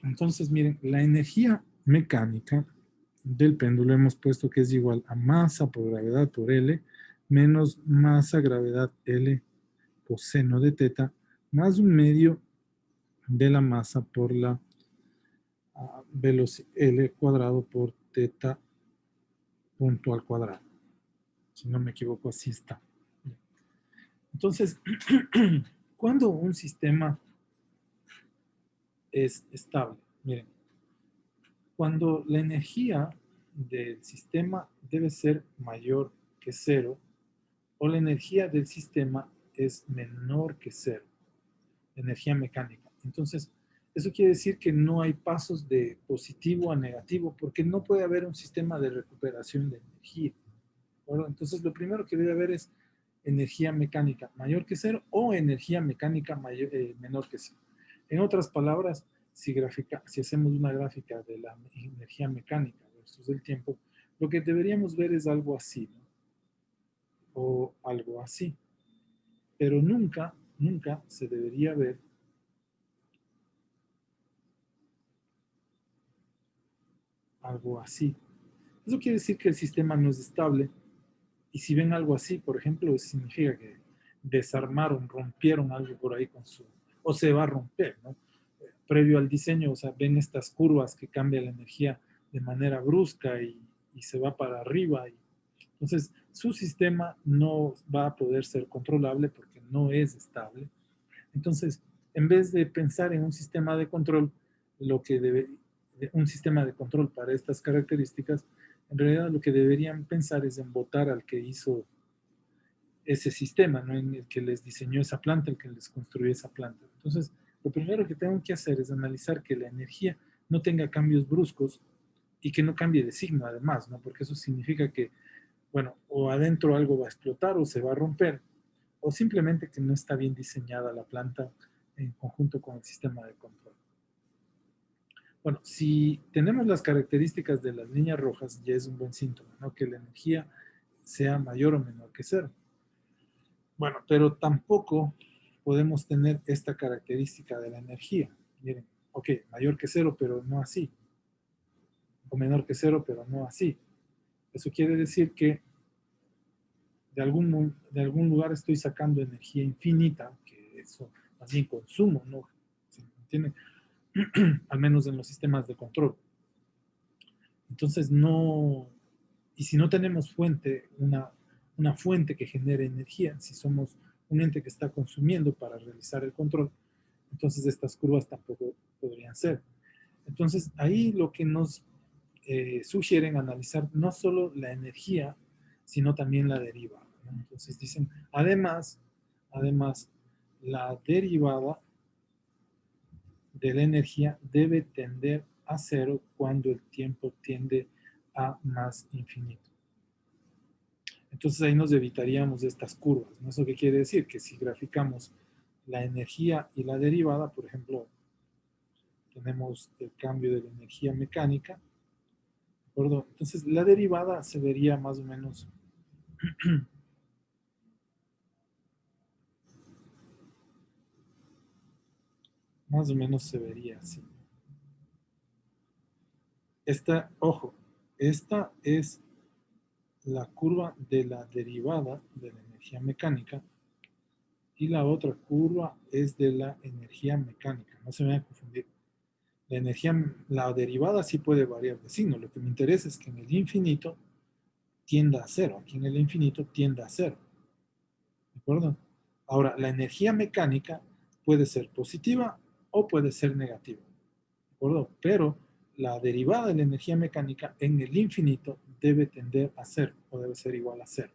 Entonces, miren, la energía mecánica del péndulo hemos puesto que es igual a masa por gravedad por L menos masa gravedad L coseno de teta más un medio de la masa por la velocidad L cuadrado por teta punto al cuadrado. Si no me equivoco, así está. Entonces, cuando un sistema es estable, miren, cuando la energía del sistema debe ser mayor que cero o la energía del sistema es menor que cero, energía mecánica. Entonces, eso quiere decir que no hay pasos de positivo a negativo porque no puede haber un sistema de recuperación de energía. ¿Verdad? Entonces, lo primero que debe haber es energía mecánica mayor que cero o energía mecánica menor que cero. En otras palabras, si hacemos una gráfica de la energía mecánica versus el tiempo, lo que deberíamos ver es algo así, ¿no? O algo así. Pero nunca, nunca se debería ver algo así. Eso quiere decir que el sistema no es estable. Y si ven algo así, por ejemplo, significa que desarmaron, rompieron algo por ahí con su, o se va a romper, ¿no? Previo al diseño, o sea, ven estas curvas que cambia la energía de manera brusca y se va para arriba. Entonces, su sistema no va a poder ser controlable porque no es estable. Entonces, en vez de pensar en un sistema de control, un sistema de control para estas características, en realidad lo que deberían pensar es en votar al que hizo ese sistema, ¿no? En el que les diseñó esa planta, el que les construyó esa planta. Entonces, lo primero que tengo que hacer es analizar que la energía no tenga cambios bruscos y que no cambie de signo además, ¿no? Porque eso significa que, bueno, o adentro algo va a explotar o se va a romper, o simplemente que no está bien diseñada la planta en conjunto con el sistema de control. Bueno, si tenemos las características de las líneas rojas, ya es un buen síntoma, ¿no? Que la energía sea mayor o menor que cero. Bueno, pero tampoco podemos tener esta característica de la energía. Miren, ok, mayor que cero, pero no así. O menor que cero, pero no así. Eso quiere decir que de algún lugar estoy sacando energía infinita, que eso más bien consumo, ¿no? ¿Se entiende? Al menos en los sistemas de control. Entonces no, y si no tenemos una fuente que genere energía, si somos un ente que está consumiendo para realizar el control, entonces estas curvas tampoco podrían ser. Entonces ahí lo que nos sugieren analizar no solo la energía, sino también la derivada, ¿no? Entonces dicen, además, la derivada de la energía debe tender a cero cuando el tiempo tiende a más infinito. Entonces ahí nos evitaríamos estas curvas, ¿no? ¿Eso qué quiere decir? Que si graficamos la energía y la derivada, por ejemplo, tenemos el cambio de la energía mecánica, ¿de acuerdo? Entonces la derivada se vería más o menos se vería así. Ojo, esta es la curva de la derivada de la energía mecánica y la otra curva es de la energía mecánica. No se me vayan a confundir. La derivada sí puede variar de signo. Lo que me interesa es que en el infinito tienda a cero. Aquí en el infinito tiende a cero. ¿De acuerdo? Ahora, la energía mecánica puede ser positiva o puede ser negativa. ¿De acuerdo? Pero la derivada de la energía mecánica en el infinito debe tender a cero o debe ser igual a cero.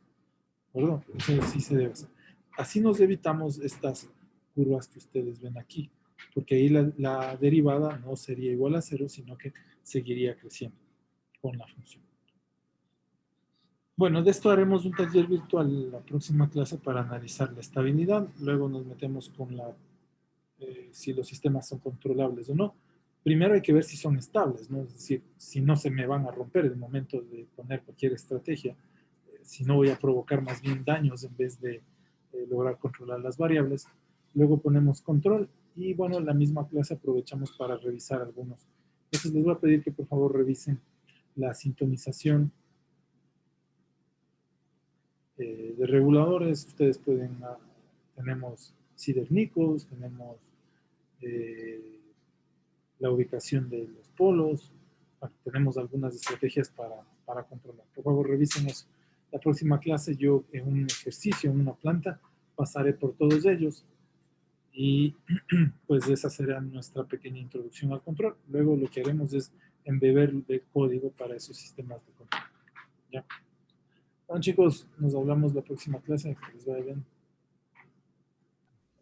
¿De acuerdo? Eso sí se debe hacer. Así nos evitamos estas curvas que ustedes ven aquí, porque ahí la derivada no sería igual a cero, sino que seguiría creciendo con la función. Bueno, de esto haremos un taller virtual la próxima clase para analizar la estabilidad. Luego nos metemos con si los sistemas son controlables o no. Primero hay que ver si son estables, ¿no? Es decir, si no se me van a romper en el momento de poner cualquier estrategia, si no voy a provocar más bien daños en vez de lograr controlar las variables. Luego ponemos control y bueno, la misma clase aprovechamos para revisar algunos. Entonces les voy a pedir que por favor revisen la sintonización de reguladores. Ustedes tenemos cidernicos, tenemos la ubicación de los polos, bueno, tenemos algunas estrategias para controlar. Por favor, revisen eso. La próxima clase yo en un ejercicio, en una planta, pasaré por todos ellos y pues esa será nuestra pequeña introducción al control. Luego lo que haremos es embeber el código para esos sistemas de control. ¿Ya? Bueno, chicos, nos hablamos la próxima clase. Que les vaya bien.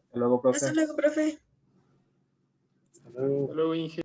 Hasta luego, profe. Hasta luego, profe. Hasta luego. Hasta luego, Inge.